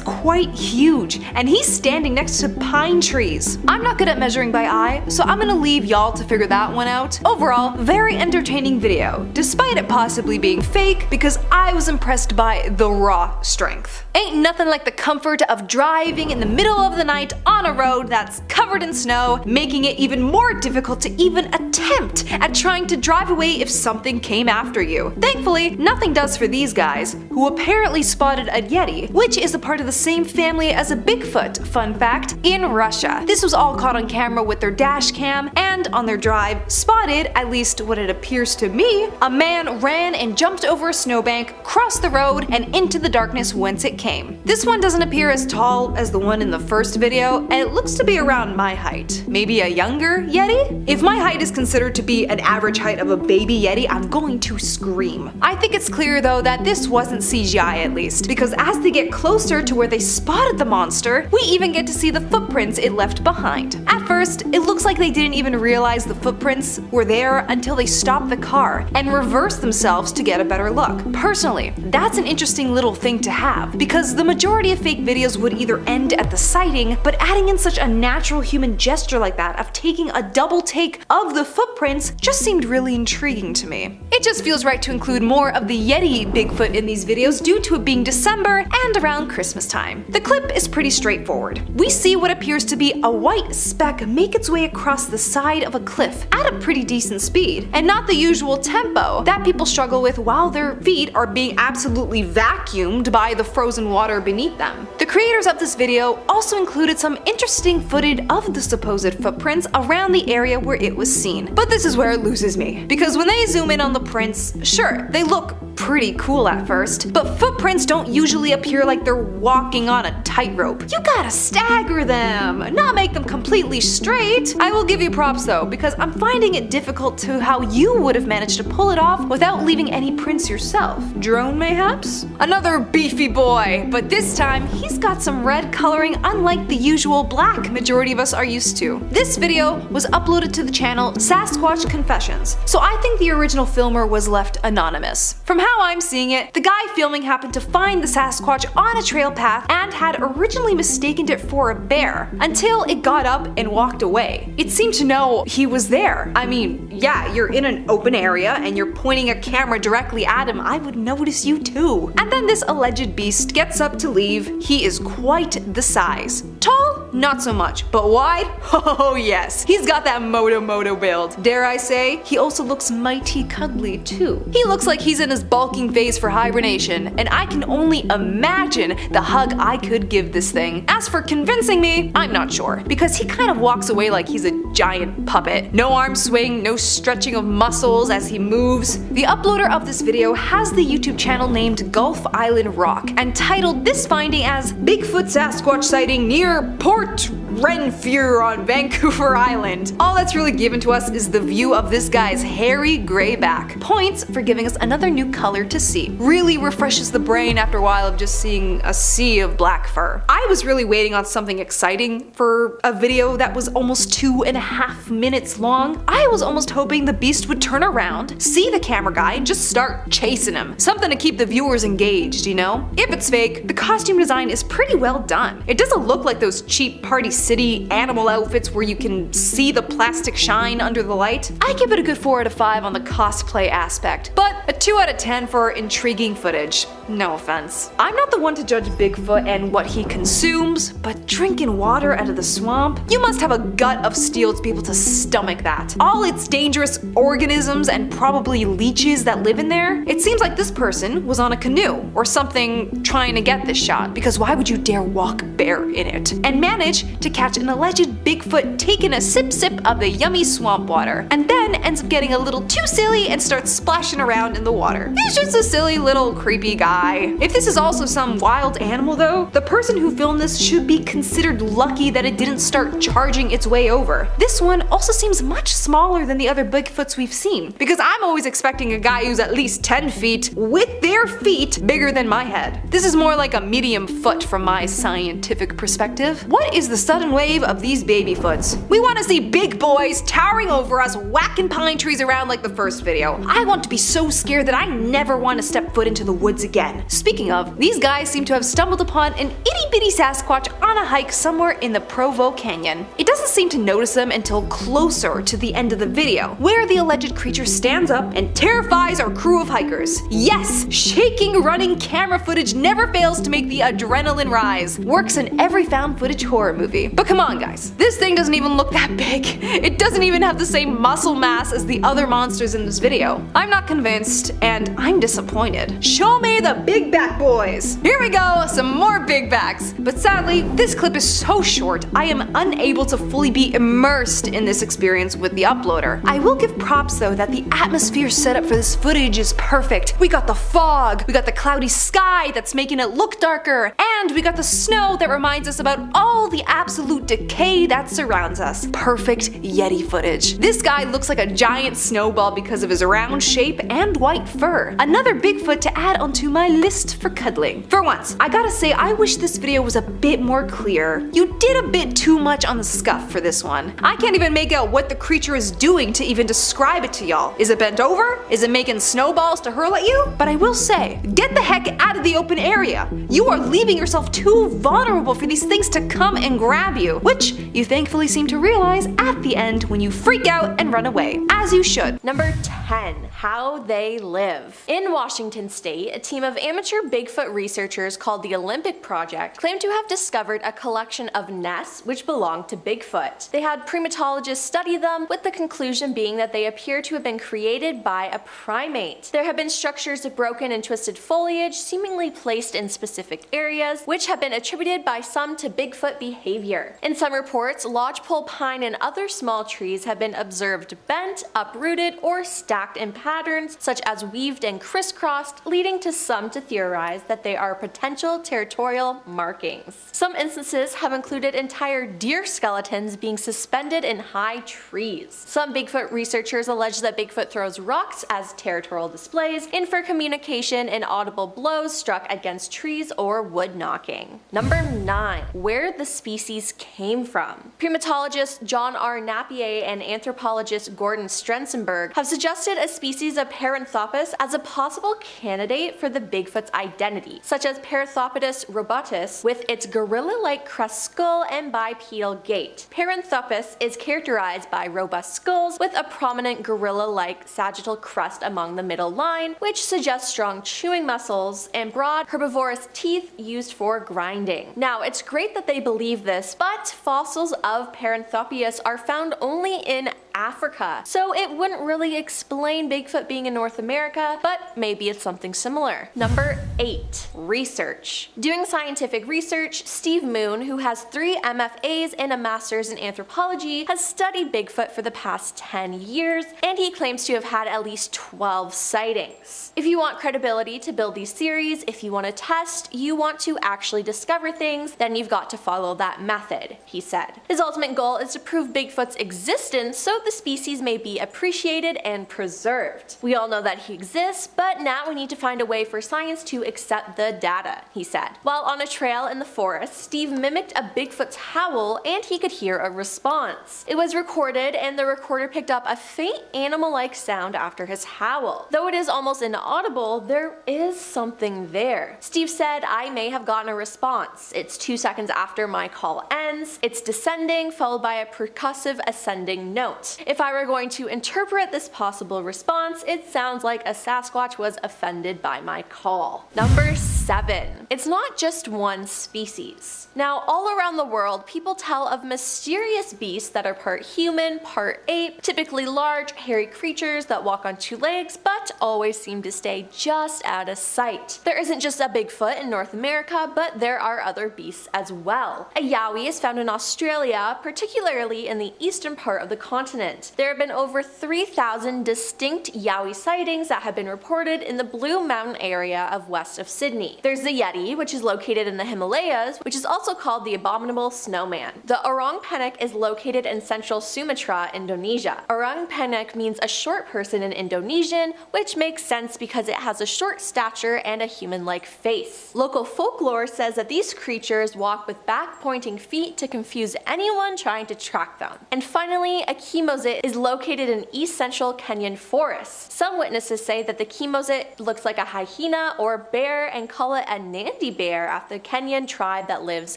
quite huge, and he's standing next to pine trees. I'm not good at measuring by eye, so I'm gonna leave y'all to figure that one out. Overall, very entertaining video, despite it possibly being fake, because I was impressed by the raw strength. Ain't nothing like the comfort of driving in the middle of the night on a road that's covered in snow, making it even more difficult to even attempt at trying to drive away if something came after you. Thankfully, nothing does for these guys, who apparently spotted a Yeti, which is a part of the same family as a Bigfoot, fun fact, in Russia. This was all caught on camera with their dash cam, and on their drive, spotted, at least what it appears to me, a man ran and jumped over a snowbank, crossed the road, and into the darkness whence it came. This one doesn't appear as tall as the one in the first video, and it looks to be around my height. Maybe a younger Yeti? If my height is considered to be an average height of a baby Yeti, I'm going to scream. I think it's clear though that this wasn't CGI at least, because as they get closer to where they spotted the monster, we even get to see the footprints it left behind. At first, it looks like they didn't even realize the footprints were there until they stopped the car and reversed themselves to get a better look. Personally, that's an interesting little thing to have, because the majority of fake videos would either end at the sighting, but adding in such a natural human gesture like that of taking a double take of the footprints just seemed really intriguing to me. It just feels right to include more of the Yeti Bigfoot in these videos due to it being December and around Christmas time. The clip is pretty straightforward. We see what appears to be a white speck make its way across the side of a cliff at a pretty decent speed, and not the usual tempo that people struggle with while their feet are being absolutely vacuumed by the frozen water beneath them. The creators of this video also included some interesting footage of the supposed footprints around the area where it was seen. But this is where it loses me, because when they zoom in on the prints, sure, they look pretty cool at first, but footprints don't usually appear like they're walking on a tightrope. You gotta stagger them, not make them completely straight. I will give you props though, because I'm finding it difficult to how you would have managed to pull it off without leaving any prints yourself. Drone mayhaps? Another beefy boy, but this time he's got some red coloring unlike the usual black majority of us are used to. This video was uploaded to the channel Sasquatch Confessions, so I think the original filmer was left anonymous. From how I'm seeing it, the guy filming happened to find the Sasquatch on a trail path and had originally mistaken it for a bear until it got up and walked away. It seemed to know he was there. I mean, yeah, you're in an open area and you're pointing a camera directly at him, I would notice you too. And then this alleged beast gets up to leave. He is quite the size. Tall? Not so much, but wide? Oh yes, he's got that moto build. Dare I say, he also looks mighty cuddly too. He looks like he's in his bulking phase for hibernation, and I can only imagine the hug I could give this thing. As for convincing me, I'm not sure, because he kind of walks away like he's a giant puppet. No arm swing, no stretching of muscles as he moves. The uploader of this video has the YouTube channel named Gulf Island Rock and titled this finding as Bigfoot Sasquatch sighting near Port Renfrew on Vancouver Island. All that's really given to us is the view of this guy's hairy gray back. Points for giving us another new color to see. Really refreshes the brain after a while of just seeing a sea of black fur. I was really waiting on something exciting for a video that was almost 2.5 minutes long. I was almost hoping the beast would turn around, see the camera guy, and just start chasing him. Something to keep the viewers engaged, you know? If it's fake, the costume design is pretty well done. It doesn't look like those cheap Party City animal outfits where you can see the plastic shine under the light. I give it a good 4 out of 5 on the cosplay aspect, but a 2 out of 10 for intriguing footage. No offense. I'm not the one to judge Bigfoot and what he consumes, but drinking water out of the swamp? You must have a gut of steel to be able to stomach that. All its dangerous organisms and probably leeches that live in there? It seems like this person was on a canoe or something trying to get this shot, because why would you dare walk bare in it? And manage to catch an alleged Bigfoot taking a sip of the yummy swamp water, and then ends up getting a little too silly and starts splashing around in the water. He's just a silly little creepy guy lie. If this is also some wild animal though, the person who filmed this should be considered lucky that it didn't start charging its way over. This one also seems much smaller than the other Bigfoots we've seen, because I'm always expecting a guy who's at least 10 feet with their feet bigger than my head. This is more like a medium foot from my scientific perspective. What is the sudden wave of these baby foots? We want to see big boys towering over us, whacking pine trees around like the first video. I want to be so scared that I never want to step foot into the woods again. Speaking of, these guys seem to have stumbled upon an itty bitty Sasquatch on a hike somewhere in the Provo Canyon. It doesn't seem to notice them until closer to the end of the video, where the alleged creature stands up and terrifies our crew of hikers. Yes, shaking running camera footage never fails to make the adrenaline rise. Works in every found footage horror movie. But come on guys, this thing doesn't even look that big. It doesn't even have the same muscle mass as the other monsters in this video. I'm not convinced, and I'm disappointed. Show me the big back boys. Here we go, some more big backs. But sadly, this clip is so short, I am unable to fully be immersed in this experience with the uploader. I will give props though that the atmosphere set up for this footage is perfect. We got the fog, we got the cloudy sky that's making it look darker, and we got the snow that reminds us about all the absolute decay that surrounds us. Perfect Yeti footage. This guy looks like a giant snowball because of his round shape and white fur. Another Bigfoot to add onto my list for cuddling. For once, I gotta say I wish this video was a bit more clear. You did a bit too much on the scuff for this one. I can't even make out what the creature is doing to even describe it to y'all. Is it bent over? Is it making snowballs to hurl at you? But I will say, get the heck out of the open area. You are leaving yourself too vulnerable for these things to come and grab you, which you thankfully seem to realize at the end when you freak out and run away, as you should. Number 10. How they live. In Washington state, a team of amateur Bigfoot researchers called the Olympic Project claimed to have discovered a collection of nests which belonged to Bigfoot. They had primatologists study them, with the conclusion being that they appear to have been created by a primate. There have been structures of broken and twisted foliage seemingly placed in specific areas, which have been attributed by some to Bigfoot behavior. In some reports, lodgepole pine and other small trees have been observed bent, uprooted, or stacked in patterns such as weaved and crisscrossed, leading to some to theorize that they are potential territorial markings. Some instances have included entire deer skeletons being suspended in high trees. Some Bigfoot researchers allege that Bigfoot throws rocks as territorial displays and for communication and audible blows struck against trees or wood knocking. Number 9. Where the species came from. Primatologist John R. Napier and anthropologist Gordon Strensenberg have suggested a species of Paranthropus as a possible candidate for the Bigfoot's identity, such as Paranthropus robutus with its gorilla-like crest skull and bipedal gait. Paranthropus is characterized by robust skulls with a prominent gorilla-like sagittal crest among the middle line, which suggests strong chewing muscles and broad herbivorous teeth used for grinding. Now, it's great that they believe this, but fossils of Paranthropus are found only in Africa, so it wouldn't really explain Bigfoot being in North America, but maybe it's something similar. Number 8. Research. Doing scientific research, Steve Moon, who has 3 MFAs and a master's in anthropology, has studied Bigfoot for the past 10 years, and he claims to have had at least 12 sightings. If you want credibility to build these theories, if you want to test, you want to actually discover things, then you've got to follow that method, he said. His ultimate goal is to prove Bigfoot's existence so the species may be appreciated and preserved. We all know that he exists, but now we need to find a way for science to accept the data, he said. While on a trail in the forest, Steve mimicked a Bigfoot's howl and he could hear a response. It was recorded and the recorder picked up a faint animal-like sound after his howl. Though it is almost inaudible, there is something there. Steve said, "I may have gotten a response. It's 2 seconds after my call ends. It's descending, followed by a percussive ascending note. If I were going to interpret this possible response, it sounds like a Sasquatch was offended by my call." Number 7. It's not just one species. Now, all around the world, people tell of mysterious beasts that are part human, part ape, typically large, hairy creatures that walk on 2 legs, but always seem to stay just out of sight. There isn't just a Bigfoot in North America, but there are other beasts as well. A yowie is found in Australia, particularly in the eastern part of the continent. There have been over 3,000 distinct yowie sightings that have been reported in the Blue Mountain area of West west of Sydney. There's the Yeti, which is located in the Himalayas, which is also called the abominable snowman. The orang penyek is located in central Sumatra, Indonesia. Orang penyek means a short person in Indonesian, which makes sense because it has a short stature and a human-like face. Local folklore says that these creatures walk with back-pointing feet to confuse anyone trying to track them. And finally, a chemosit is located in east central Kenyan forests. Some witnesses say that the chemosit looks like a hyena or bear and call it a Nandi bear after the Kenyan tribe that lives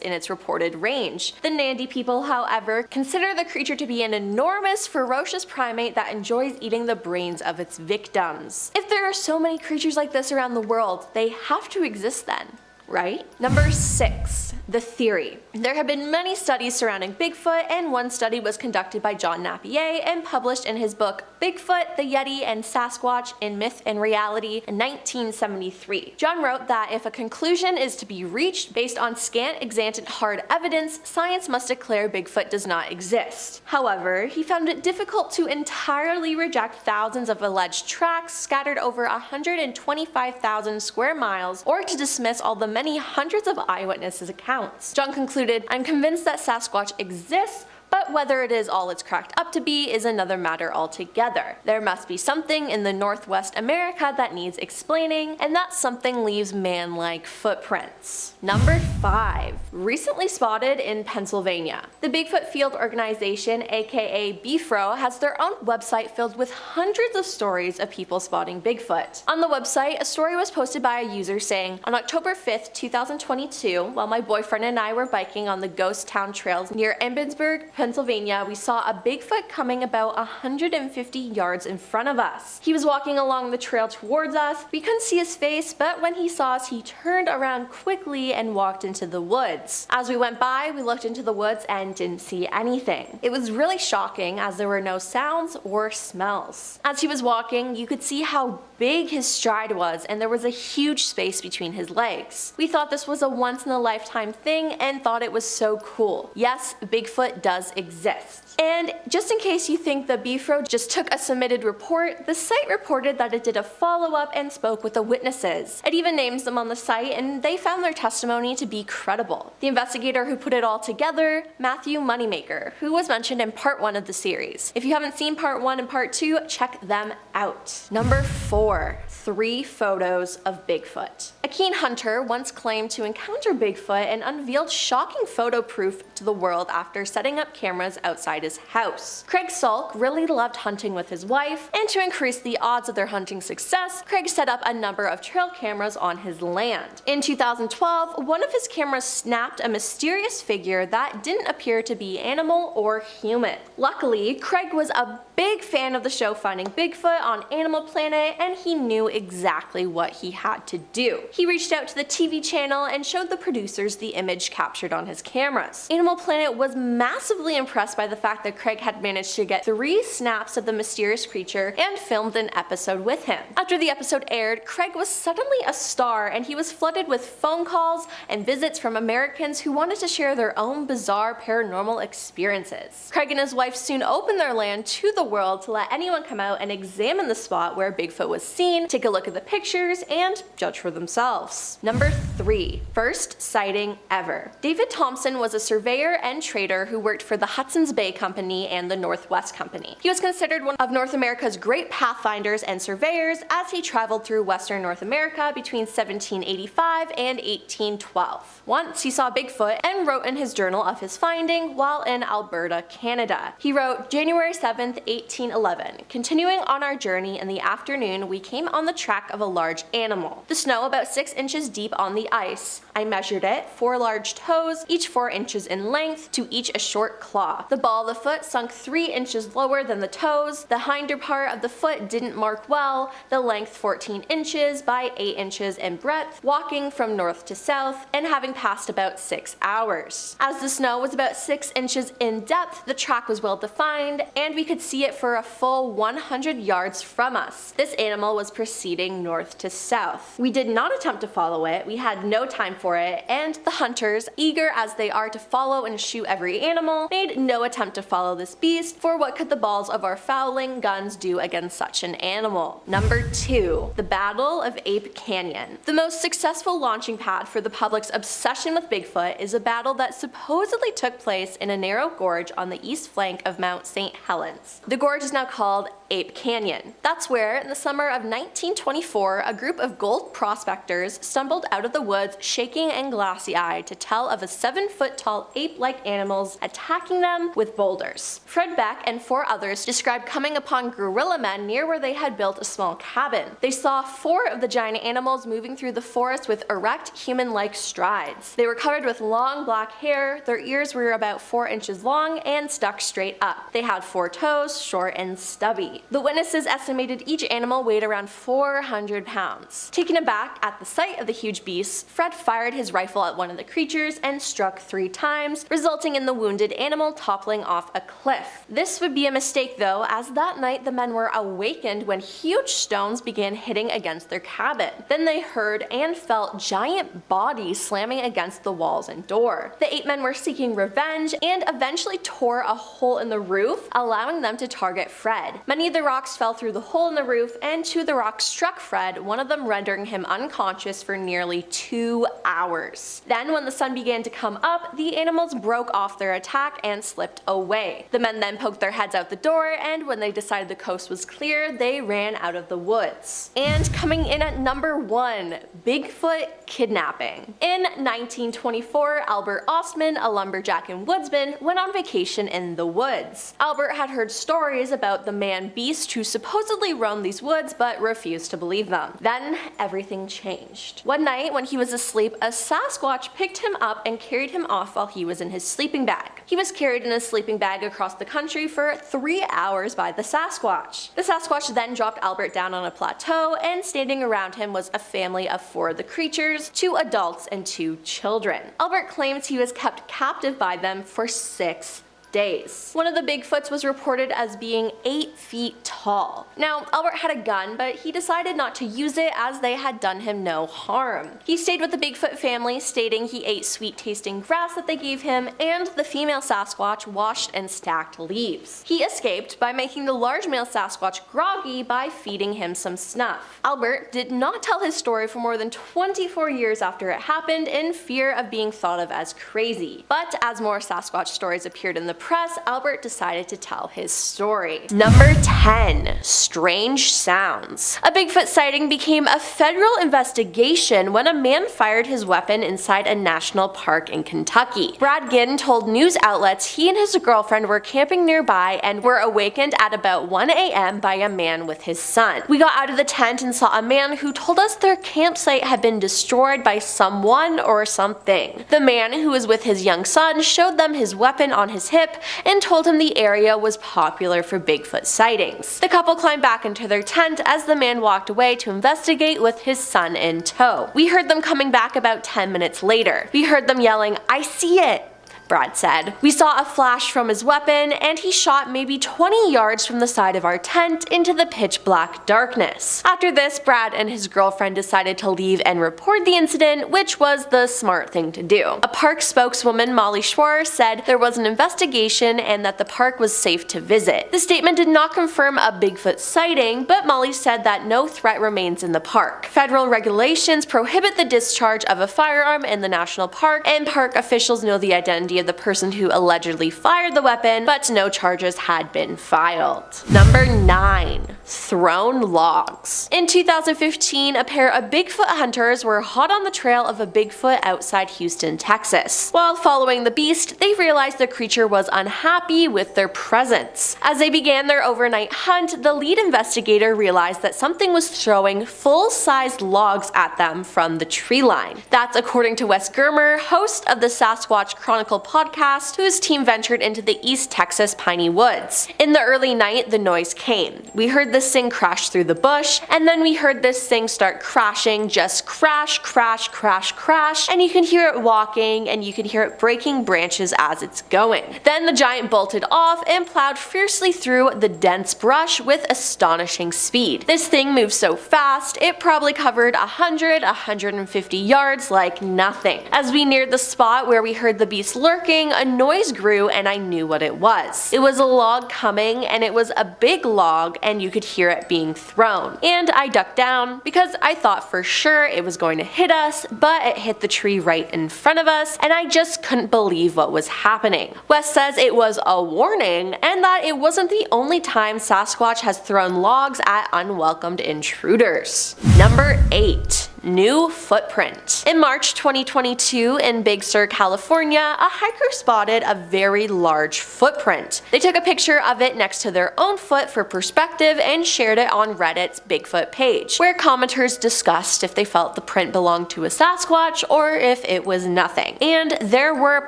in its reported range. The Nandi people, however, consider the creature to be an enormous, ferocious primate that enjoys eating the brains of its victims. If there are so many creatures like this around the world, they have to exist then, right? Number 6. The theory. There have been many studies surrounding Bigfoot, and one study was conducted by John Napier and published in his book Bigfoot, the Yeti and Sasquatch in Myth and Reality in 1973. John wrote that if a conclusion is to be reached based on scant extant hard evidence, science must declare Bigfoot does not exist. However, he found it difficult to entirely reject thousands of alleged tracks scattered over 125,000 square miles, or to dismiss all the many hundreds of eyewitnesses' accounts. John concluded, "I'm convinced that Sasquatch exists, but whether it is all it's cracked up to be is another matter altogether. There must be something in the Northwest America that needs explaining, and that something leaves man-like footprints." Number 5. Recently spotted in Pennsylvania. The Bigfoot Field Organization, aka BFRO, has their own website filled with hundreds of stories of people spotting Bigfoot. On the website, a story was posted by a user saying, "On October 5th, 2022, while my boyfriend and I were biking on the ghost town trails near Ebensburg, Pennsylvania, we saw a Bigfoot coming about 150 yards in front of us. He was walking along the trail towards us. We couldn't see his face, but when he saw us, he turned around quickly and walked into the woods. As we went by, we looked into the woods and didn't see anything. It was really shocking as there were no sounds or smells. As he was walking, you could see how big his stride was, and there was a huge space between his legs. We thought this was a once-in-a-lifetime thing and thought it was so cool. Yes, Bigfoot does exist." And just in case you think the BFRO just took a submitted report, the site reported that it did a follow-up and spoke with the witnesses. It even names them on the site, and they found their testimony to be credible. The investigator who put it all together, Matthew Moneymaker, who was mentioned in part 1 of the series. If you haven't seen part 1 and part 2, check them out. Number 4. 3 photos of Bigfoot. A keen hunter once claimed to encounter Bigfoot and unveiled shocking photo proof to the world after setting up cameras outside his house. Craig Salk really loved hunting with his wife, and to increase the odds of their hunting success, Craig set up a number of trail cameras on his land. In 2012, one of his cameras snapped a mysterious figure that didn't appear to be animal or human. Luckily, Craig was a big fan of the show Finding Bigfoot on Animal Planet, and he knew exactly what he had to do. He reached out to the TV channel and showed the producers the image captured on his cameras. Animal Planet was massively impressed by the fact that Craig had managed to get 3 snaps of the mysterious creature and filmed an episode with him. After the episode aired, Craig was suddenly a star, and he was flooded with phone calls and visits from Americans who wanted to share their own bizarre paranormal experiences. Craig and his wife soon opened their land to the world to let anyone come out and examine the spot where Bigfoot was seen, take a look at the pictures, and judge for themselves. Number 3. First sighting ever. David Thompson was a surveyor and trader who worked for the Hudson's Bay Company and the Northwest Company. He was considered one of North America's great pathfinders and surveyors as he traveled through Western North America between 1785 and 1812. Once he saw Bigfoot and wrote in his journal of his finding while in Alberta, Canada. He wrote, "January 7th, 1811. Continuing on our journey in the afternoon, we came on the track of a large animal. The snow about 6 inches deep on the ice. I measured it, 4 large toes, each 4 inches in length, to each a short claw. The ball of the foot sunk 3 inches lower than the toes. The hinder part of the foot didn't mark well, the length 14 inches by 8 inches in breadth, walking from north to south, and having passed about 6 hours. As the snow was about 6 inches in depth, the track was well defined, and we could see it for a full 100 yards from us. This animal was proceeding north to south. We did not attempt to follow it. We had had no time for it, and the hunters, eager as they are to follow and shoot every animal, made no attempt to follow this beast, for what could the balls of our fowling guns do against such an animal? Number 2. The Battle of Ape Canyon. The most successful launching pad for the public's obsession with Bigfoot is a battle that supposedly took place in a narrow gorge on the east flank of Mount St. Helens. The gorge is now called Ape Canyon. That's where, in the summer of 1924, a group of gold prospectors stumbled out of the woods shaking and glassy-eyed to tell of a 7-foot-tall ape-like animals attacking them with boulders. Fred Beck and 4 others described coming upon gorilla men near where they had built a small cabin. They saw 4 of the giant animals moving through the forest with erect, human-like strides. They were covered with long black hair, their ears were about 4 inches long and stuck straight up. They had 4 toes, short and stubby. The witnesses estimated each animal weighed around 400 pounds. Taken aback at the sight of the huge beasts, Fred fired his rifle at one of the creatures and struck 3 times, resulting in the wounded animal toppling off a cliff. This would be a mistake though, as that night the men were awakened when huge stones began hitting against their cabin. Then they heard and felt giant bodies slamming against the walls and door. The 8 men were seeking revenge and eventually tore a hole in the roof, allowing them to target Fred. Many of the rocks fell through the hole in the roof, and 2 of the rocks struck Fred, one of them rendering him unconscious for nearly 2 hours. Then when the sun began to come up, the animals broke off their attack and slipped away. The men then poked their heads out the door, and when they decided the coast was clear, they ran out of the woods. And coming in at number 1, Bigfoot kidnapping. In 1924, Albert Ostman, a lumberjack and woodsman, went on vacation in the woods. Albert had heard stories about the man-beast who supposedly roamed these woods but refused to believe them. Then everything changed. One night when he was asleep, a Sasquatch picked him up and carried him off while he was in his sleeping bag. He was carried in a sleeping bag across the country for 3 hours by the Sasquatch. The Sasquatch then dropped Albert down on a plateau, and standing around him was a family of 4 of the creatures, 2 adults and 2 children. Albert claims he was kept captive by them for 6 days. One of the Bigfoots was reported as being 8 feet tall. Now, Albert had a gun, but he decided not to use it as they had done him no harm. He stayed with the Bigfoot family, stating he ate sweet-tasting grass that they gave him, and the female Sasquatch washed and stacked leaves. He escaped by making the large male Sasquatch groggy by feeding him some snuff. Albert did not tell his story for more than 24 years after it happened, in fear of being thought of as crazy. But as more Sasquatch stories appeared in the press, Albert decided to tell his story. Number 10. Strange sounds. A Bigfoot sighting became a federal investigation when a man fired his weapon inside a national park in Kentucky. Brad Ginn told news outlets he and his girlfriend were camping nearby and were awakened at about 1 a.m. by a man with his son. We got out of the tent and saw a man who told us their campsite had been destroyed by someone or something. The man, who was with his young son, showed them his weapon on his hip and told him the area was popular for Bigfoot sightings. The couple climbed back into their tent as the man walked away to investigate with his son in tow. We heard them coming back about 10 minutes later. We heard them yelling, "I see it!" Brad said. We saw a flash from his weapon, and he shot maybe 20 yards from the side of our tent into the pitch black darkness. After this, Brad and his girlfriend decided to leave and report the incident, which was the smart thing to do. A park spokeswoman, Molly Schwarr, said there was an investigation and that the park was safe to visit. The statement did not confirm a Bigfoot sighting, but Molly said that no threat remains in the park. Federal regulations prohibit the discharge of a firearm in the national park, and park officials know the identity of the person who allegedly fired the weapon, but no charges had been filed. Number 9. Thrown logs. In 2015, a pair of Bigfoot hunters were hot on the trail of a Bigfoot outside Houston, Texas. While following the beast, they realized the creature was unhappy with their presence. As they began their overnight hunt, the lead investigator realized that something was throwing full-sized logs at them from the tree line. That's according to Wes Germer, host of the Sasquatch Chronicle podcast, whose team ventured into the East Texas piney woods. In the early night, the noise came. We heard the this thing crash through the bush, and then we heard this thing start crashing, just crash, crash, crash, crash, and you can hear it walking and you can hear it breaking branches as it's going. Then the giant bolted off and plowed fiercely through the dense brush with astonishing speed. This thing moved so fast, it probably covered 150 yards like nothing. As we neared the spot where we heard the beast lurking, a noise grew and I knew what it was. It was a log coming, and it was a big log and you could hear it being thrown. And I ducked down because I thought for sure it was going to hit us, but it hit the tree right in front of us and I just couldn't believe what was happening. Wes says it was a warning and that it wasn't the only time Sasquatch has thrown logs at unwelcomed intruders. Number 8. New footprint. In March 2022 in Big Sur, California, a hiker spotted a very large footprint. They took a picture of it next to their own foot for perspective and shared it on Reddit's Bigfoot page, where commenters discussed if they felt the print belonged to a Sasquatch or if it was nothing. And there were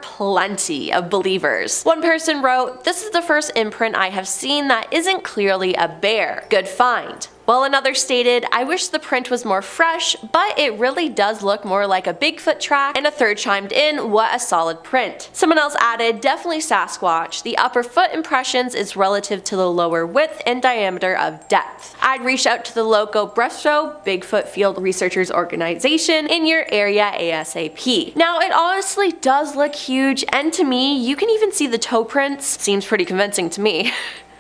plenty of believers. One person wrote, "This is the first imprint I have seen that isn't clearly a bear. Good find." While another stated, "I wish the print was more fresh, but it really does look more like a Bigfoot track," and a third chimed in, "What a solid print." Someone else added, "Definitely Sasquatch. The upper foot impressions is relative to the lower width and diameter of depth. I'd reach out to the local Bresto Bigfoot Field Researchers Organization in your area ASAP." Now it honestly does look huge, and to me, you can even see the toe prints. Seems pretty convincing to me.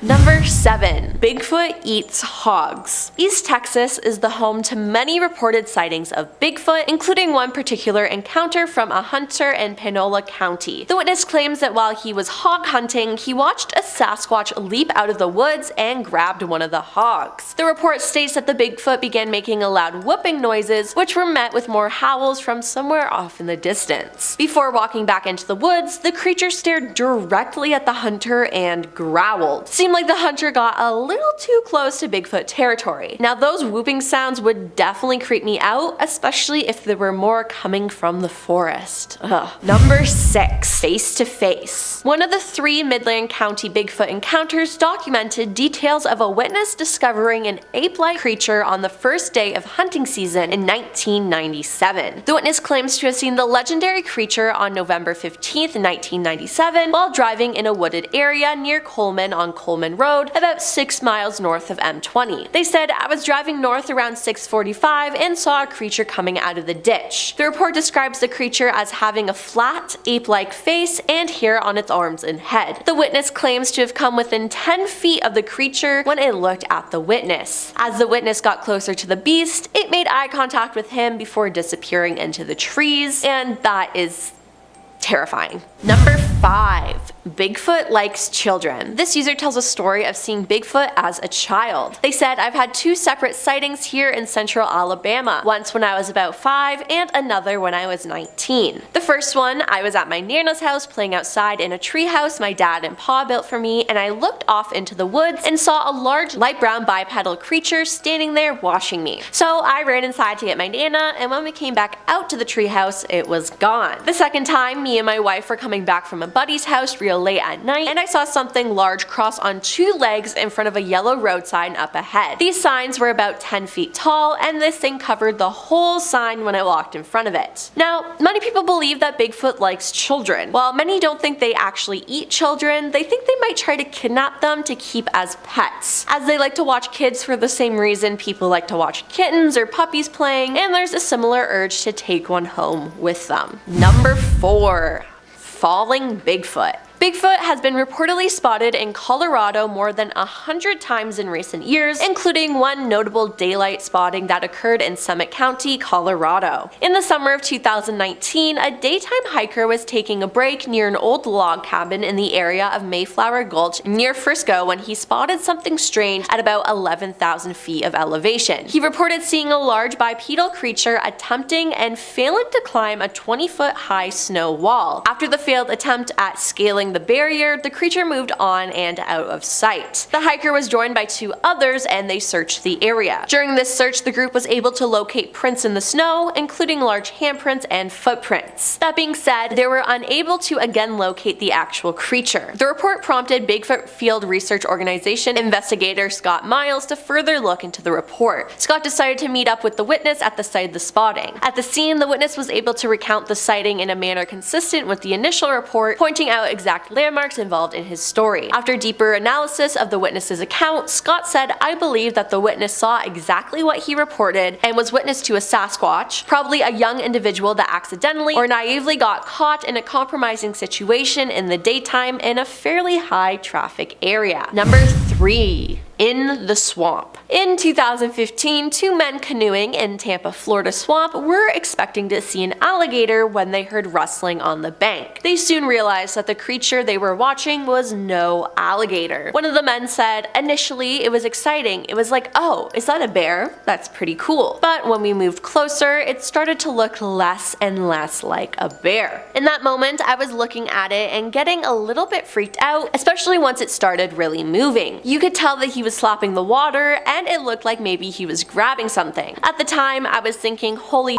Number 7. Bigfoot eats hogs. East Texas is the home to many reported sightings of Bigfoot, including one particular encounter from a hunter in Panola County. The witness claims that while he was hog hunting, he watched a Sasquatch leap out of the woods and grabbed one of the hogs. The report states that the Bigfoot began making loud whooping noises, which were met with more howls from somewhere off in the distance. Before walking back into the woods, the creature stared directly at the hunter and growled. Seemed like the hunter got a little too close to Bigfoot territory. Now those whooping sounds would definitely creep me out, especially if there were more coming from the forest. Ugh. Number 6. Face to face. One of the 3 Midland County Bigfoot encounters documented details of a witness discovering an ape-like creature on the first day of hunting season in 1997. The witness claims to have seen the legendary creature on November 15th, 1997 while driving in a wooded area near Coleman on Coleman Road, about 6 miles north of M20. They said, "I was driving north around 6:45 and saw a creature coming out of the ditch." The report describes the creature as having a flat, ape-like face and hair on its arms and head. The witness claims to have come within 10 feet of the creature when it looked at the witness. As the witness got closer to the beast, it made eye contact with him before disappearing into the trees, and that is terrifying. Number 5. Bigfoot likes children. This user tells a story of seeing Bigfoot as a child. They said, "I've had 2 separate sightings here in central Alabama, once when I was about 5 and another when I was 19. The first one, I was at my Nana's house playing outside in a treehouse my dad and Pa built for me, and I looked off into the woods and saw a large light brown bipedal creature standing there watching me. So I ran inside to get my Nana, and when we came back out to the treehouse, it was gone. The second time, me and my wife were coming back from a buddy's house real late at night, and I saw something large cross on 2 legs in front of a yellow road sign up ahead. These signs were about 10 feet tall, and this thing covered the whole sign when I walked in front of it." Now, many people believe that Bigfoot likes children. While many don't think they actually eat children, they think they might try to kidnap them to keep as pets, as they like to watch kids for the same reason people like to watch kittens or puppies playing, and there's a similar urge to take one home with them. Number 4. Falling Bigfoot. Bigfoot has been reportedly spotted in Colorado more than 100 times in recent years, including one notable daylight spotting that occurred in Summit County, Colorado. In the summer of 2019, a daytime hiker was taking a break near an old log cabin in the area of Mayflower Gulch near Frisco when he spotted something strange at about 11,000 feet of elevation. He reported seeing a large bipedal creature attempting and failing to climb a 20-foot high snow wall. After the failed attempt at scaling the barrier, the creature moved on and out of sight. The hiker was joined by 2 others and they searched the area. During this search, the group was able to locate prints in the snow, including large handprints and footprints. That being said, they were unable to again locate the actual creature. The report prompted Bigfoot Field Research Organization investigator Scott Miles to further look into the report. Scott decided to meet up with the witness at the site of the spotting. At the scene, the witness was able to recount the sighting in a manner consistent with the initial report, pointing out exact landmarks involved in his story. After deeper analysis of the witness's account, Scott said, "I believe that the witness saw exactly what he reported and was witness to a Sasquatch, probably a young individual that accidentally or naively got caught in a compromising situation in the daytime in a fairly high traffic area." Number 3. In the swamp. In 2015, 2 men canoeing in Tampa, Florida swamp were expecting to see an alligator when they heard rustling on the bank. They soon realized that the creature they were watching was no alligator. One of the men said, "Initially, it was exciting. It was like, oh, is that a bear? That's pretty cool." But when we moved closer, it started to look less and less like a bear. In that moment, I was looking at it and getting a little bit freaked out, especially once it started really moving. You could tell that he was slapping the water, and it looked like maybe he was grabbing something. At the time, I was thinking, holy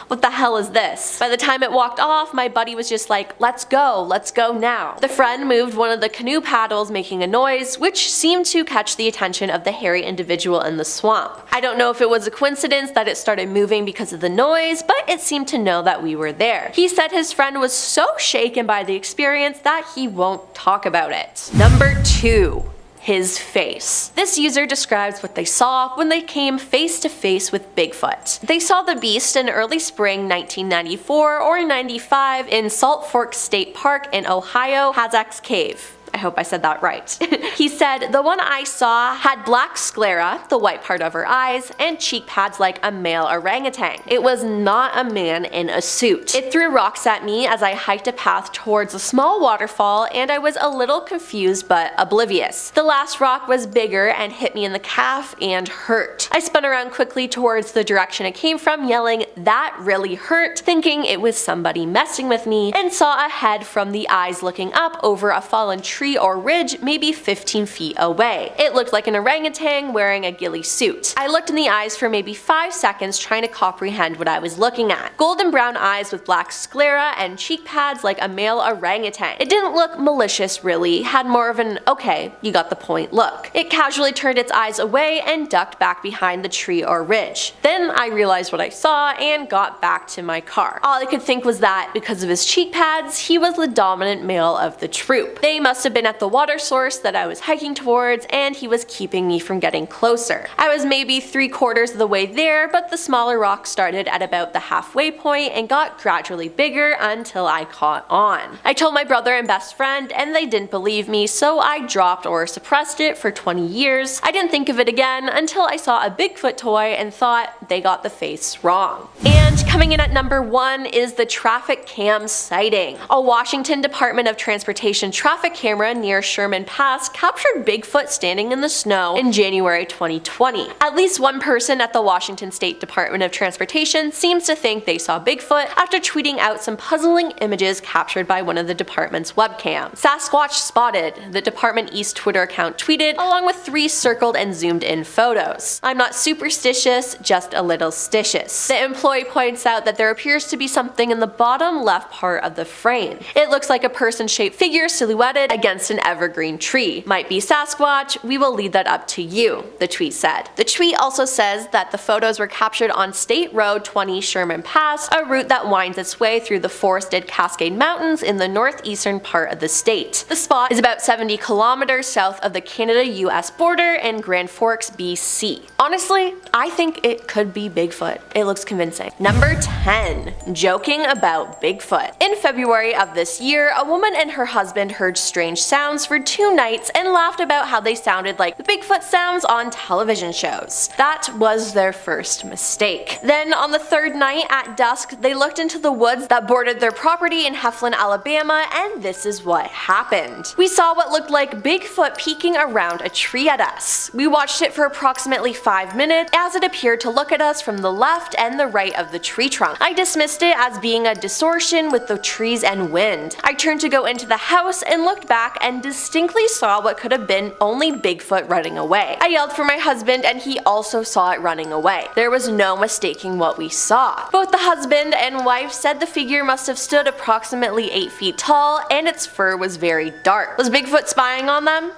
what the hell is this? By the time it walked off, my buddy was just like, let's go now. The friend moved one of the canoe paddles, making a noise, which seemed to catch the attention of the hairy individual in the swamp. I don't know if it was a coincidence that it started moving because of the noise, but it seemed to know that we were there. He said his friend was so shaken by the experience that he won't talk about it. Number 2. His face. This user describes what they saw when they came face to face with Bigfoot. They saw the beast in early spring 1994 or 95 in Salt Fork State Park in Ohio, Hazak's Cave. I hope I said that right. He said, "The one I saw had black sclera, the white part of her eyes, and cheek pads like a male orangutan. It was not a man in a suit. It threw rocks at me as I hiked a path towards a small waterfall, and I was a little confused but oblivious. The last rock was bigger and hit me in the calf and hurt. I spun around quickly towards the direction it came from, yelling, 'That really hurt,' thinking it was somebody messing with me, and saw a head from the eyes looking up over a fallen tree or ridge maybe 15 feet away. It looked like an orangutan wearing a ghillie suit. I looked in the eyes for maybe 5 seconds trying to comprehend what I was looking at. Golden brown eyes with black sclera and cheek pads like a male orangutan. It didn't look malicious really, had more of an okay, you got the point look. It casually turned its eyes away and ducked back behind the tree or ridge. Then I realized what I saw and got back to my car. All I could think was that because of his cheek pads, he was the dominant male of the troop. They must have been at the water source that I was hiking towards, and he was keeping me from getting closer. I was maybe 3/4 of the way there, but the smaller rock started at about the halfway point and got gradually bigger until I caught on. I told my brother and best friend, and they didn't believe me, so I dropped or suppressed it for 20 years. I didn't think of it again until I saw a Bigfoot toy and thought they got the face wrong. And coming in at number 1 is the traffic cam sighting. A Washington Department of Transportation traffic camera near Sherman Pass captured Bigfoot standing in the snow in January 2020. At least one person at the Washington State Department of Transportation seems to think they saw Bigfoot after tweeting out some puzzling images captured by one of the department's webcams. "Sasquatch spotted," the Department East Twitter account tweeted, along with 3 circled and zoomed in photos. "I'm not superstitious, just a little stitious." The employee points out that there appears to be something in the bottom left part of the frame. It looks like a person-shaped figure silhouetted against an evergreen tree. "Might be Sasquatch, we will leave that up to you," the tweet said. The tweet also says that the photos were captured on State Road 20 Sherman Pass, a route that winds its way through the forested Cascade Mountains in the northeastern part of the state. The spot is about 70 kilometers south of the Canada-US border in Grand Forks, BC. Honestly, I think it could be Bigfoot. It looks convincing. Number 10. Joking about Bigfoot. In February of this year, a woman and her husband heard strange sounds for 2 nights and laughed about how they sounded like the Bigfoot sounds on television shows. That was their first mistake. Then on the 3rd night at dusk, they looked into the woods that bordered their property in Heflin, Alabama, and this is what happened. We saw what looked like Bigfoot peeking around a tree at us. We watched it for approximately 5 minutes as it appeared to look look at us from the left and the right of the tree trunk. I dismissed it as being a distortion with the trees and wind. I turned to go into the house and looked back and distinctly saw what could have been only Bigfoot running away. I yelled for my husband and he also saw it running away. There was no mistaking what we saw. Both the husband and wife said the figure must have stood approximately 8 feet tall and its fur was very dark. Was Bigfoot spying on them?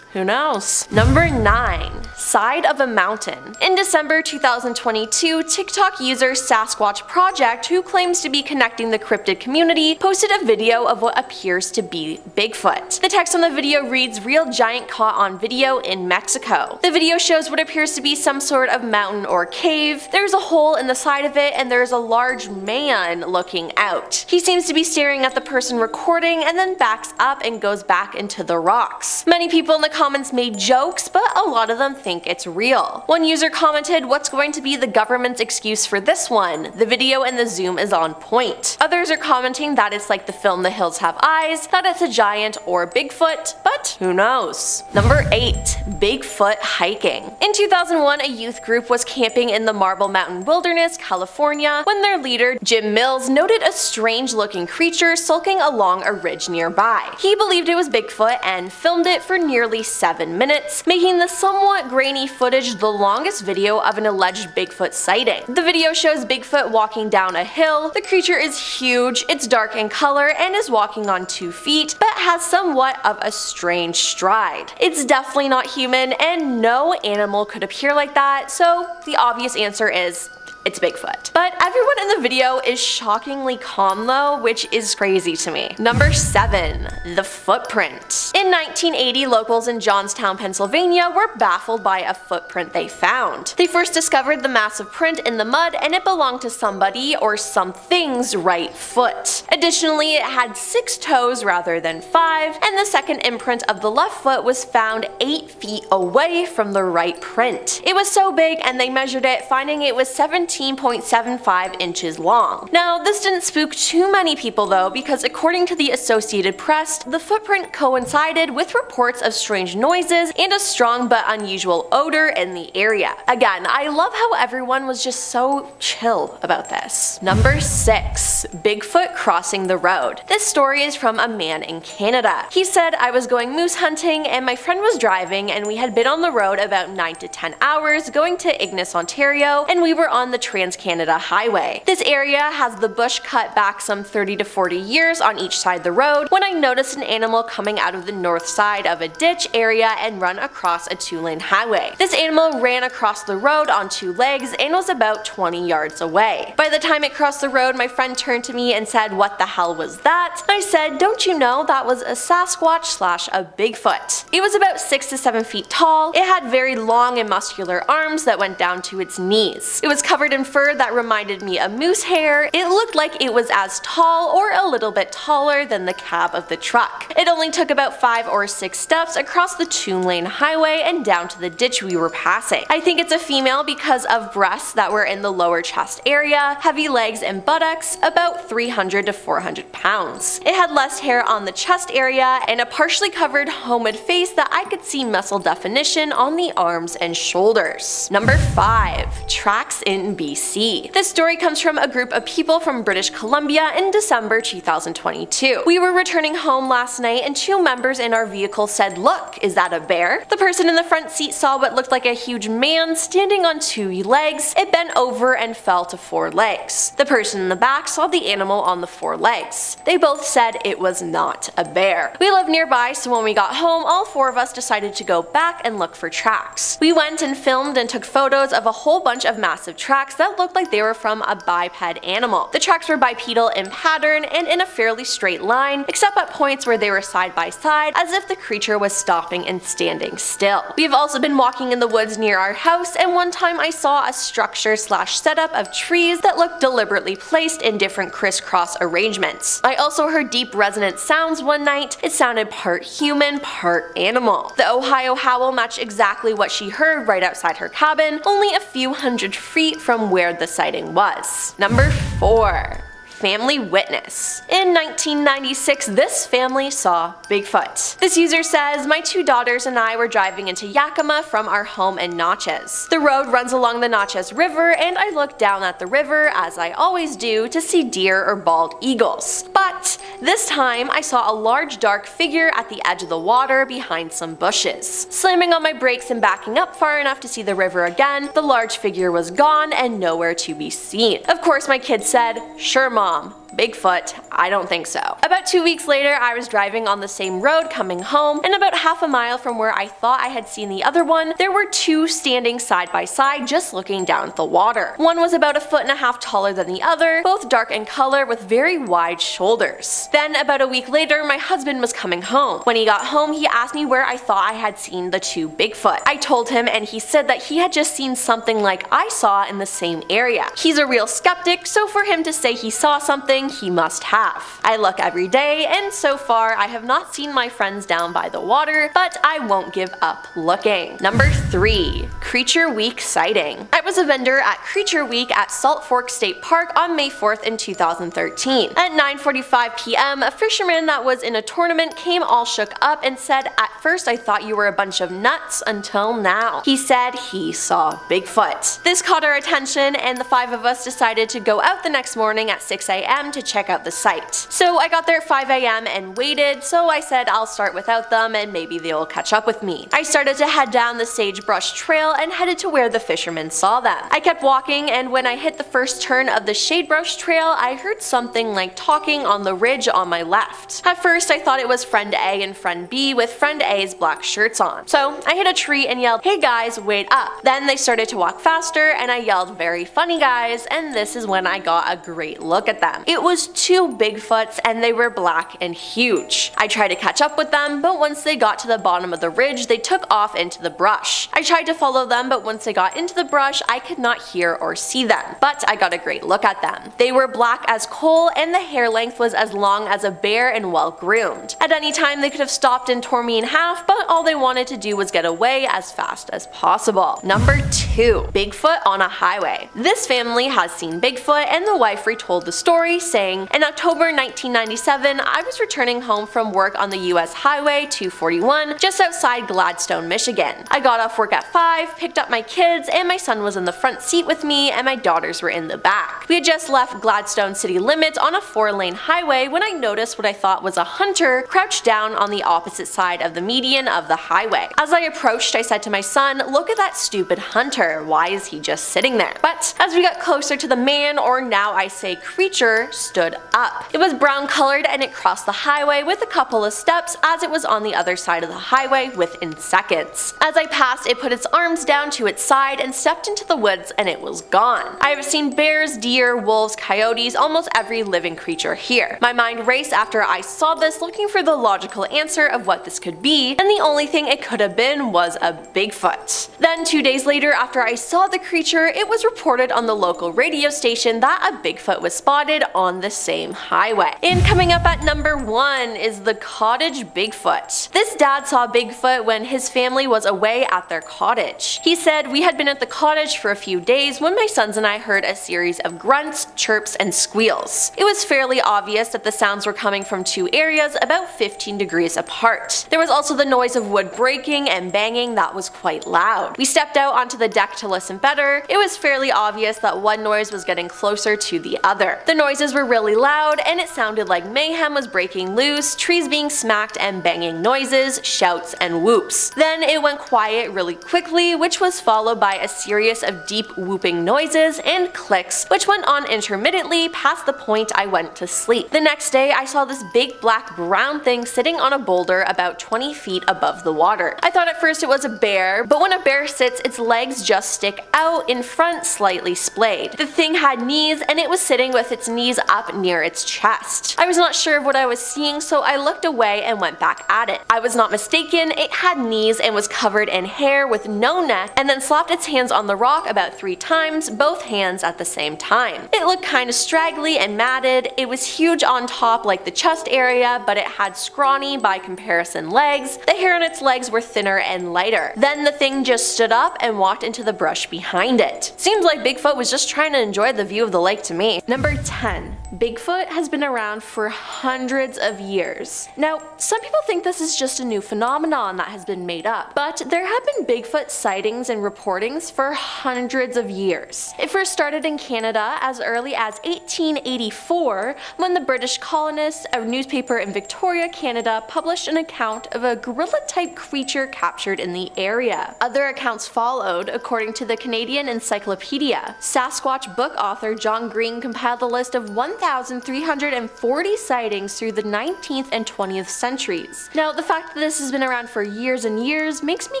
Who knows? Number 9. Side of a mountain. In December 2022, TikTok user Sasquatch Project, who claims to be connecting the cryptid community, posted a video of what appears to be Bigfoot. The text on the video reads, "Real giant caught on video in Mexico." The video shows what appears to be some sort of mountain or cave. There's a hole in the side of it and there's a large man looking out. He seems to be staring at the person recording and then backs up and goes back into the rocks. Many people in the comments made jokes, but a lot of them think it's real. One user commented, "What's going to be the government's excuse for this one? The video and the zoom is on point." Others are commenting that it's like the film The Hills Have Eyes, that it's a giant or Bigfoot, but who knows? Number 8. Bigfoot hiking. In 2001, a youth group was camping in the Marble Mountain Wilderness, California, when their leader, Jim Mills, noted a strange looking creature sulking along a ridge nearby. He believed it was Bigfoot and filmed it for nearly 7 minutes, making the somewhat grainy footage the longest video of an alleged Bigfoot sighting. The video shows Bigfoot walking down a hill. The creature is huge, it's dark in color, and is walking on 2 feet, but has somewhat of a strange stride. It's definitely not human, and no animal could appear like that, so the obvious answer is it's Bigfoot. But everyone in the video is shockingly calm though, which is crazy to me. Number 7. The footprint. In 1980, locals in Johnstown, Pennsylvania were baffled by a footprint they found. They first discovered the massive print in the mud and it belonged to somebody or something's right foot. Additionally, it had 6 toes rather than 5, and the second imprint of the left foot was found 8 feet away from the right print. It was so big and they measured it, finding it was 17.75 inches long. Now, this didn't spook too many people though, because according to the Associated Press, the footprint coincided with reports of strange noises and a strong but unusual odor in the area. Again, I love how everyone was just so chill about this. Number 6. Bigfoot crossing the road. This story is from a man in Canada. He said, "I was going moose hunting and my friend was driving and we had been on the road about 9 to 10 hours going to Ignis, Ontario, and we were on the Trans-Canada Highway. This area has the bush cut back some 30 to 40 years on each side of the road when I noticed an animal coming out of the north side of a ditch area and run across a 2-lane highway. This animal ran across the road on 2 legs and was about 20 yards away. By the time it crossed the road, my friend turned to me and said, 'What the hell was that?' I said, 'Don't you know that was a Sasquatch / a Bigfoot.' It was about 6 to 7 feet tall. It had very long and muscular arms that went down to its knees. It was covered in fur that reminded me of moose hair. It looked like it was as tall or a little bit taller than the cab of the truck. It only took about 5 or 6 steps across the 2-lane highway and down to the ditch we were passing. I think it's a female because of breasts that were in the lower chest area, heavy legs and buttocks, about 300 to 400 pounds. It had less hair on the chest area and a partially covered homid face that I could see muscle definition on the arms and shoulders. Number 5. Tracks in BC. This story comes from a group of people from British Columbia in December 2022. We were returning home last night and 2 members in our vehicle said, "Look, is that a bear?" The person in the front seat saw what looked like a huge man standing on 2 legs. It bent over and fell to 4 legs. The person in the back saw the animal on the 4 legs. They both said it was not a bear. We live nearby, so when we got home, all 4 of us decided to go back and look for tracks. We went and filmed and took photos of a whole bunch of massive tracks that looked like they were from a biped animal. The tracks were bipedal in pattern and in a fairly straight line, except at points where they were side by side, as if the creature was stopping and standing still. We have also been walking in the woods near our house, and one time I saw a structure / setup of trees that looked deliberately placed in different crisscross arrangements. I also heard deep resonant sounds one night. It sounded part human, part animal. The Ohio howl matched exactly what she heard right outside her cabin, only a few hundred feet from where the sighting was. Number 4. family witness. In 1996, this family saw Bigfoot. This user says, my 2 daughters and I were driving into Yakima from our home in Natchez. The road runs along the Natchez River, and I looked down at the river, as I always do, to see deer or bald eagles. But this time, I saw a large dark figure at the edge of the water behind some bushes. Slamming on my brakes and backing up far enough to see the river again, the large figure was gone and nowhere to be seen. Of course, my kid said, "Sure, Mom. Bigfoot? I don't think so." About 2 weeks later, I was driving on the same road coming home, and about half a mile from where I thought I had seen the other one, there were 2 standing side by side just looking down at the water. One was about 1.5 feet taller than the other, both dark in color with very wide shoulders. Then about a week later, my husband was coming home. When he got home, he asked me where I thought I had seen the 2 Bigfoot. I told him, and he said that he had just seen something like I saw in the same area. He's a real skeptic, so for him to say he saw something, he must have. I look every day, and so far I have not seen my friends down by the water, but I won't give up looking. Number 3. Creature Week sighting. I was a vendor at Creature Week at Salt Fork State Park on May 4th in 2013. At 9:45 p.m., a fisherman that was in a tournament came all shook up and said, "At first I thought you were a bunch of nuts until now." He said he saw Bigfoot. This caught our attention, and the 5 of us decided to go out the next morning at 6 a.m. to check out the site. So I got there at 5 a.m. and waited, so I said I'll start without them and maybe they'll catch up with me. I started to head down the sagebrush trail and headed to where the fisherman saw them. I kept walking, and when I hit the first turn of the sagebrush trail, I heard something like talking on the ridge on my left. At first I thought it was friend A and friend B with friend A's black shirts on. So I hit a tree and yelled, "Hey guys, wait up." Then they started to walk faster and I yelled, "Very funny guys," and this is when I got a great look at them. It was 2 Bigfoots and they were black and huge. I tried to catch up with them, but once they got to the bottom of the ridge, they took off into the brush. I tried to follow them, but once they got into the brush, I could not hear or see them. But I got a great look at them. They were black as coal, and the hair length was as long as a bear and well groomed. At any time, they could have stopped and tore me in half, but all they wanted to do was get away as fast as possible. Number 2. Bigfoot on a highway. This family has seen Bigfoot, and the wife retold the story, saying, "In October 1997, I was returning home from work on the US Highway 241 just outside Gladstone, Michigan. I got off work at 5, picked up my kids, and my son was in the front seat with me and my daughters were in the back. We had just left Gladstone city limits on a 4-lane highway when I noticed what I thought was a hunter crouched down on the opposite side of the median of the highway. As I approached, I said to my son, 'Look at that stupid hunter, why is he just sitting there?' But as we got closer to the man, or now I say creature, stood up. It was brown colored and it crossed the highway with a couple of steps as it was on the other side of the highway within seconds. As I passed, it put its arms down to its side and stepped into the woods and it was gone. I have seen bears, deer, wolves, coyotes, almost every living creature here. My mind raced after I saw this, looking for the logical answer of what this could be, and the only thing it could have been was a Bigfoot. Then 2 days later, after I saw the creature, it was reported on the local radio station that a Bigfoot was spotted on the same highway. And coming up at number 1 is the cottage Bigfoot. This dad saw Bigfoot when his family was away at their cottage. He said, "We had been at the cottage for a few days when my sons and I heard a series of grunts, chirps, and squeals. It was fairly obvious that the sounds were coming from 2 areas about 15 degrees apart. There was also the noise of wood breaking and banging that was quite loud. We stepped out onto the deck to listen better. It was fairly obvious that one noise was getting closer to the other. The noises were really loud and it sounded like mayhem was breaking loose, trees being smacked and banging noises, shouts, and whoops. Then it went quiet really quickly, which was followed by a series of deep whooping noises and clicks, which went on intermittently past the point I went to sleep. The next day, I saw this big black brown thing sitting on a boulder about 20 feet above the water. I thought at first it was a bear, but when a bear sits, its legs just stick out in front, slightly splayed. The thing had knees and it was sitting with its knees up near its chest. I was not sure of what I was seeing, so I looked away and went back at it. I was not mistaken, it had knees and was covered in hair with no neck, and then slapped its hands on the rock about 3 times, both hands at the same time. It looked kinda straggly and matted. It was huge on top like the chest area, but it had scrawny by comparison legs. The hair on its legs were thinner and lighter. Then the thing just stood up and walked into into the brush behind it. Seems like Bigfoot was just trying to enjoy the view of the lake to me. Number 10. Bigfoot has been around for hundreds of years. Now, some people think this is just a new phenomenon that has been made up, but there have been Bigfoot sightings and reportings for hundreds of years. It first started in Canada as early as 1884 when the British colonists, a newspaper in Victoria, Canada, published an account of a gorilla-type creature captured in the area. Other accounts followed, according to the Canadian Encyclopedia. Sasquatch book author John Green compiled a list of 1,340 sightings through the 19th and 20th centuries. Now, the fact that this has been around for years and years makes me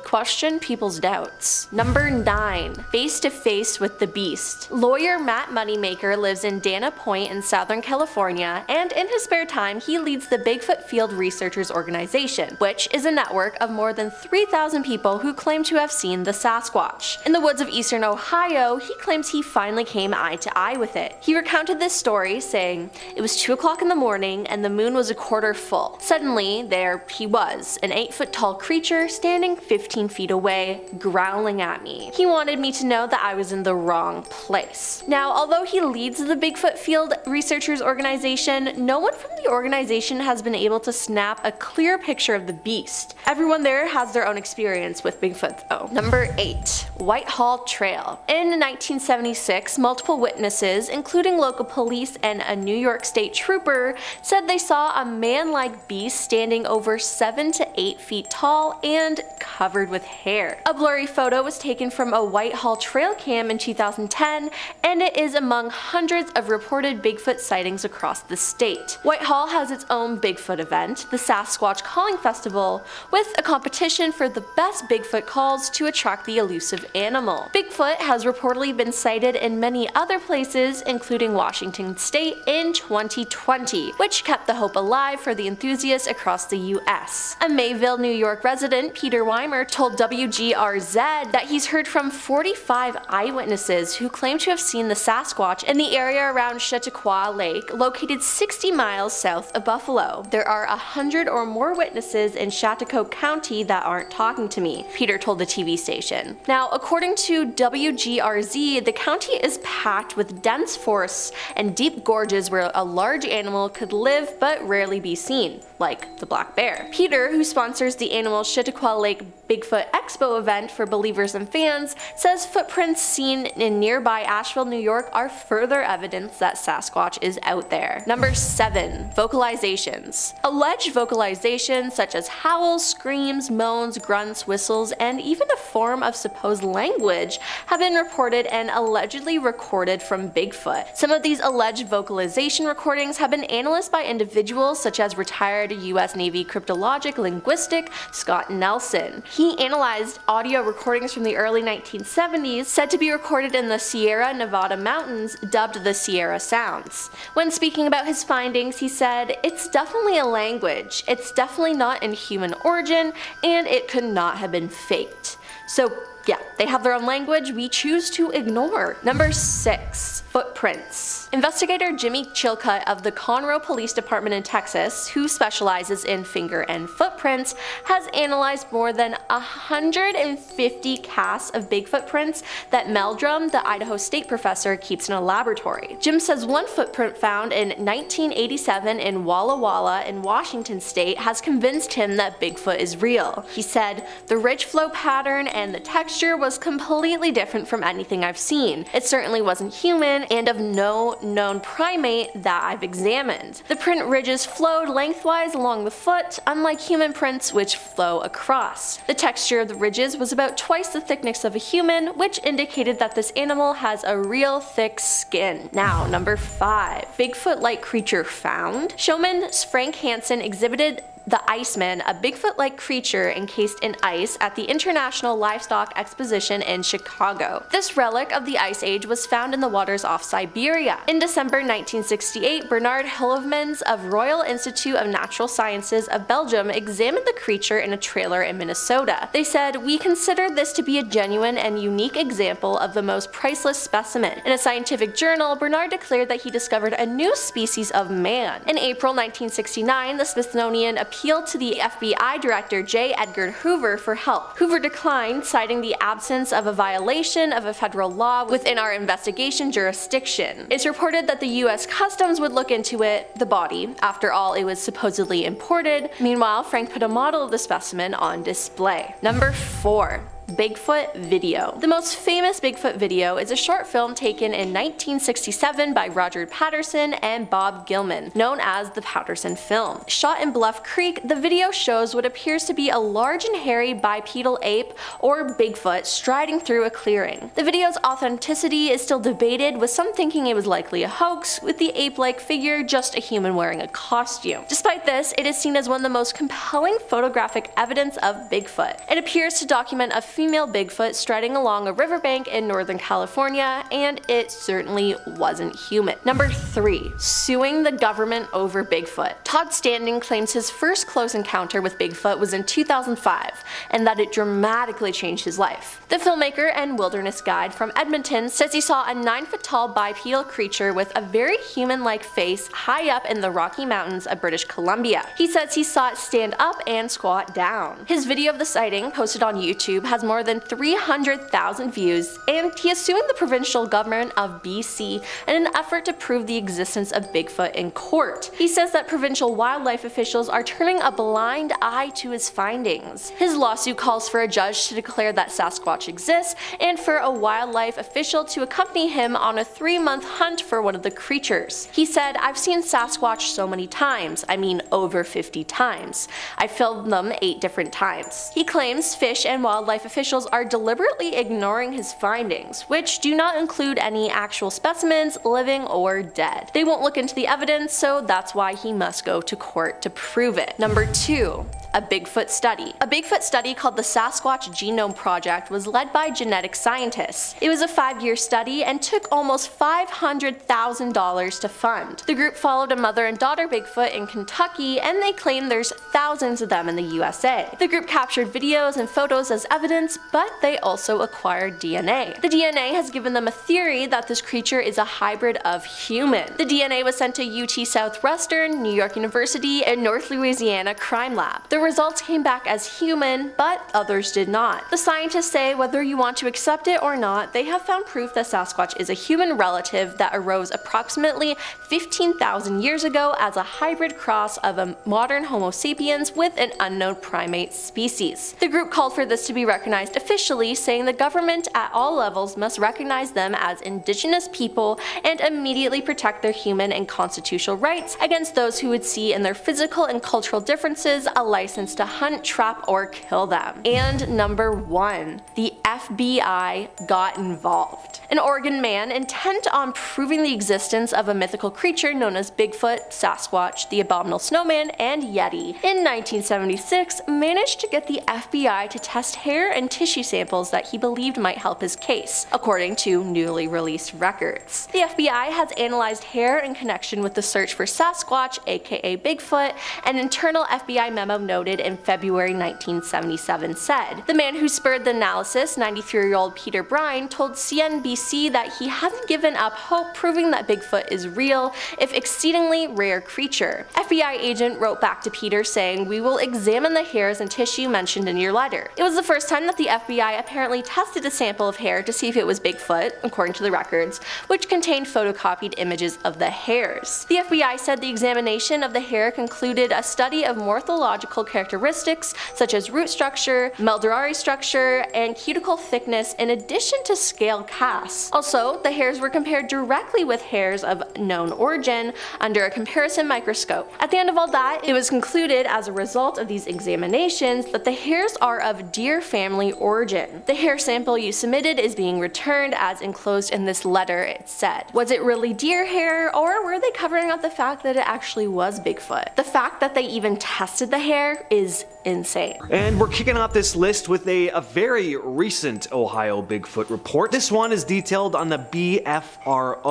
question people's doubts. Number 9. Face to face with the beast. Lawyer Matt Moneymaker lives in Dana Point in Southern California, and in his spare time he leads the Bigfoot Field Researchers Organization, which is a network of more than 3,000 people who claim to have seen the Sasquatch. In the woods of eastern Ohio, he claims he finally came eye to eye with it. He recounted this story, saying, "It was 2 o'clock in the morning and the moon was a quarter full. Suddenly, there he was, an 8-foot tall creature standing 15 feet away, growling at me. He wanted me to know that I was in the wrong place." Now, although he leads the Bigfoot Field Researchers Organization, no one from the organization has been able to snap a clear picture of the beast. Everyone there has their own experience with Bigfoot though. Number 8. Whitehall Trail. In 1976, multiple witnesses, including local police and a New York State trooper, said they saw a man-like beast standing over 7 to 8 feet tall and covered with hair. A blurry photo was taken from a Whitehall trail cam in 2010, and it is among hundreds of reported Bigfoot sightings across the state. Whitehall has its own Bigfoot event, the Sasquatch Calling Festival, with a competition for the best Bigfoot calls to attract the elusive animal. Bigfoot has reportedly been sighted in many other places, including Washington State in 2020, which kept the hope alive for the enthusiasts across the US. A Mayville, New York resident, Peter Weimer, told WGRZ that he's heard from 45 eyewitnesses who claim to have seen the Sasquatch in the area around Chautauqua Lake, located 60 miles south of Buffalo. There are 100 or more witnesses in Chautauqua County that aren't talking to me, Peter told the TV station. Now, according to WGRZ, the county is packed with dense forests and deep gorges where a large animal could live but rarely be seen, like the black bear. Peter, who sponsors the annual Chautauqua Lake Bigfoot Expo event for believers and fans, says footprints seen in nearby Asheville, New York are further evidence that Sasquatch is out there. Number 7. Vocalizations. Alleged vocalizations such as howls, screams, moans, grunts, whistles, and even a form of supposed language have been reported and allegedly recorded from Bigfoot. Some of these alleged vocalization recordings have been analyzed by individuals such as retired US Navy cryptologic linguistic Scott Nelson. He analyzed audio recordings from the early 1970s said to be recorded in the Sierra Nevada mountains, dubbed the Sierra Sounds. When speaking about his findings, he said, "It's definitely a language, it's definitely not in human origin, and it could not have been faked." So yeah, they have their own language we choose to ignore. Number 6. Footprints. Investigator Jimmy Chilcutt of the Conroe Police Department in Texas, who specializes in finger and footprints, has analyzed more than 150 casts of Bigfoot prints that Meldrum, the Idaho State professor, keeps in a laboratory. Jim says one footprint found in 1987 in Walla Walla in Washington State has convinced him that Bigfoot is real. He said, "The ridge flow pattern and the texture was completely different from anything I've seen. It certainly wasn't human and of no known primate that I've examined. The print ridges flowed lengthwise along the foot, unlike human prints which flow across. The texture of the ridges was about twice the thickness of a human, which indicated that this animal has a real thick skin." Now, number 5. Bigfoot-like creature found. Showman Frank Hansen exhibited the Iceman, a Bigfoot-like creature encased in ice at the International Livestock Exposition in Chicago. This relic of the Ice Age was found in the waters off Siberia. In December 1968, Bernard Hillevmans of Royal Institute of Natural Sciences of Belgium examined the creature in a trailer in Minnesota. They said, "We consider this to be a genuine and unique example of the most priceless specimen." In a scientific journal, Bernard declared that he discovered a a new species of man. In April 1969, the Smithsonian appealed to the FBI director J. Edgar Hoover for help. Hoover declined, citing the absence of a violation of a federal law within our investigation jurisdiction. It's reported that the US Customs would look into it, the body. After all, it was supposedly imported. Meanwhile, Frank put a model of the specimen on display. Number 4. Bigfoot video. The most famous Bigfoot video is a short film taken in 1967 by Roger Patterson and Bob Gilman, known as the Patterson film. Shot in Bluff Creek, the video shows what appears to be a large and hairy bipedal ape, or Bigfoot, striding through a clearing. The video's authenticity is still debated, with some thinking it was likely a hoax, with the ape-like figure just a human wearing a costume. Despite this, it is seen as one of the most compelling photographic evidence of Bigfoot. It appears to document a female Bigfoot striding along a riverbank in Northern California, and it certainly wasn't human. Number 3. Suing the government over Bigfoot. Todd Standing claims his first close encounter with Bigfoot was in 2005, and that it dramatically changed his life. The filmmaker and wilderness guide from Edmonton says he saw a 9-foot-tall bipedal creature with a very human-like face high up in the Rocky Mountains of British Columbia. He says he saw it stand up and squat down. His video of the sighting, posted on YouTube, has more than 300,000 views, and he is suing the provincial government of BC in an effort to prove the existence of Bigfoot in court. He says that provincial wildlife officials are turning a blind eye to his findings. His lawsuit calls for a judge to declare that Sasquatch exists and for a wildlife official to accompany him on a 3-month hunt for one of the creatures. He said, "I've seen Sasquatch so many times, I mean over 50 times. I filmed them 8 different times." He claims fish and wildlife officials are deliberately ignoring his findings, which do not include any actual specimens, living or dead. They won't look into the evidence, so that's why he must go to court to prove it. Number 2. A Bigfoot study. A Bigfoot study called the Sasquatch Genome Project was led by genetic scientists. It was a 5-year study and took almost $500,000 to fund. The group followed a mother and daughter Bigfoot in Kentucky, and they claim there's thousands of them in the USA. The group captured videos and photos as evidence, but they also acquired DNA. The DNA has given them a theory that this creature is a hybrid of human. The DNA was sent to UT Southwestern, New York University, and North Louisiana Crime Lab. The results came back as human, but others did not. The scientists say whether you want to accept it or not, they have found proof that Sasquatch is a human relative that arose approximately 15,000 years ago as a hybrid cross of a modern Homo sapiens with an unknown primate species. The group called for this to be recognized officially, saying the government at all levels must recognize them as indigenous people and immediately protect their human and constitutional rights against those who would see in their physical and cultural differences a license to hunt, trap, or kill them. And number 1. The FBI got involved. An Oregon man intent on proving the existence of a mythical creature known as Bigfoot, Sasquatch, the Abominable Snowman, and Yeti in 1976 managed to get the FBI to test hair and tissue samples that he believed might help his case, according to newly released records. The FBI has analyzed hair in connection with the search for Sasquatch, aka Bigfoot. An internal FBI memo noted in February 1977 said, "The man who spurred the analysis, 93-year-old Peter Brine, told CNBC that he hasn't given up hope proving that Bigfoot is real, if exceedingly rare creature." FBI agent wrote back to Peter saying, "We will examine the hairs and tissue mentioned in your letter." It was the first time that the FBI apparently tested a sample of hair to see if it was Bigfoot, according to the records, which contained photocopied images of the hairs. The FBI said the examination of the hair concluded a study of morphological characteristics such as root structure, medullary structure, and cuticle thickness in addition to scale casts. Also, the hairs were compared directly with hairs of known origin under a comparison microscope. At the end of all that, it was concluded as a result of these examinations that the hairs are of deer family origin. The hair sample you submitted is being returned as enclosed in this letter, it said. Was it really deer hair, or were they covering up the fact that it actually was Bigfoot? The fact that they even tested the hair is insane. And we're kicking off this list with a very recent Ohio Bigfoot report. This one is detailed on the BFRO,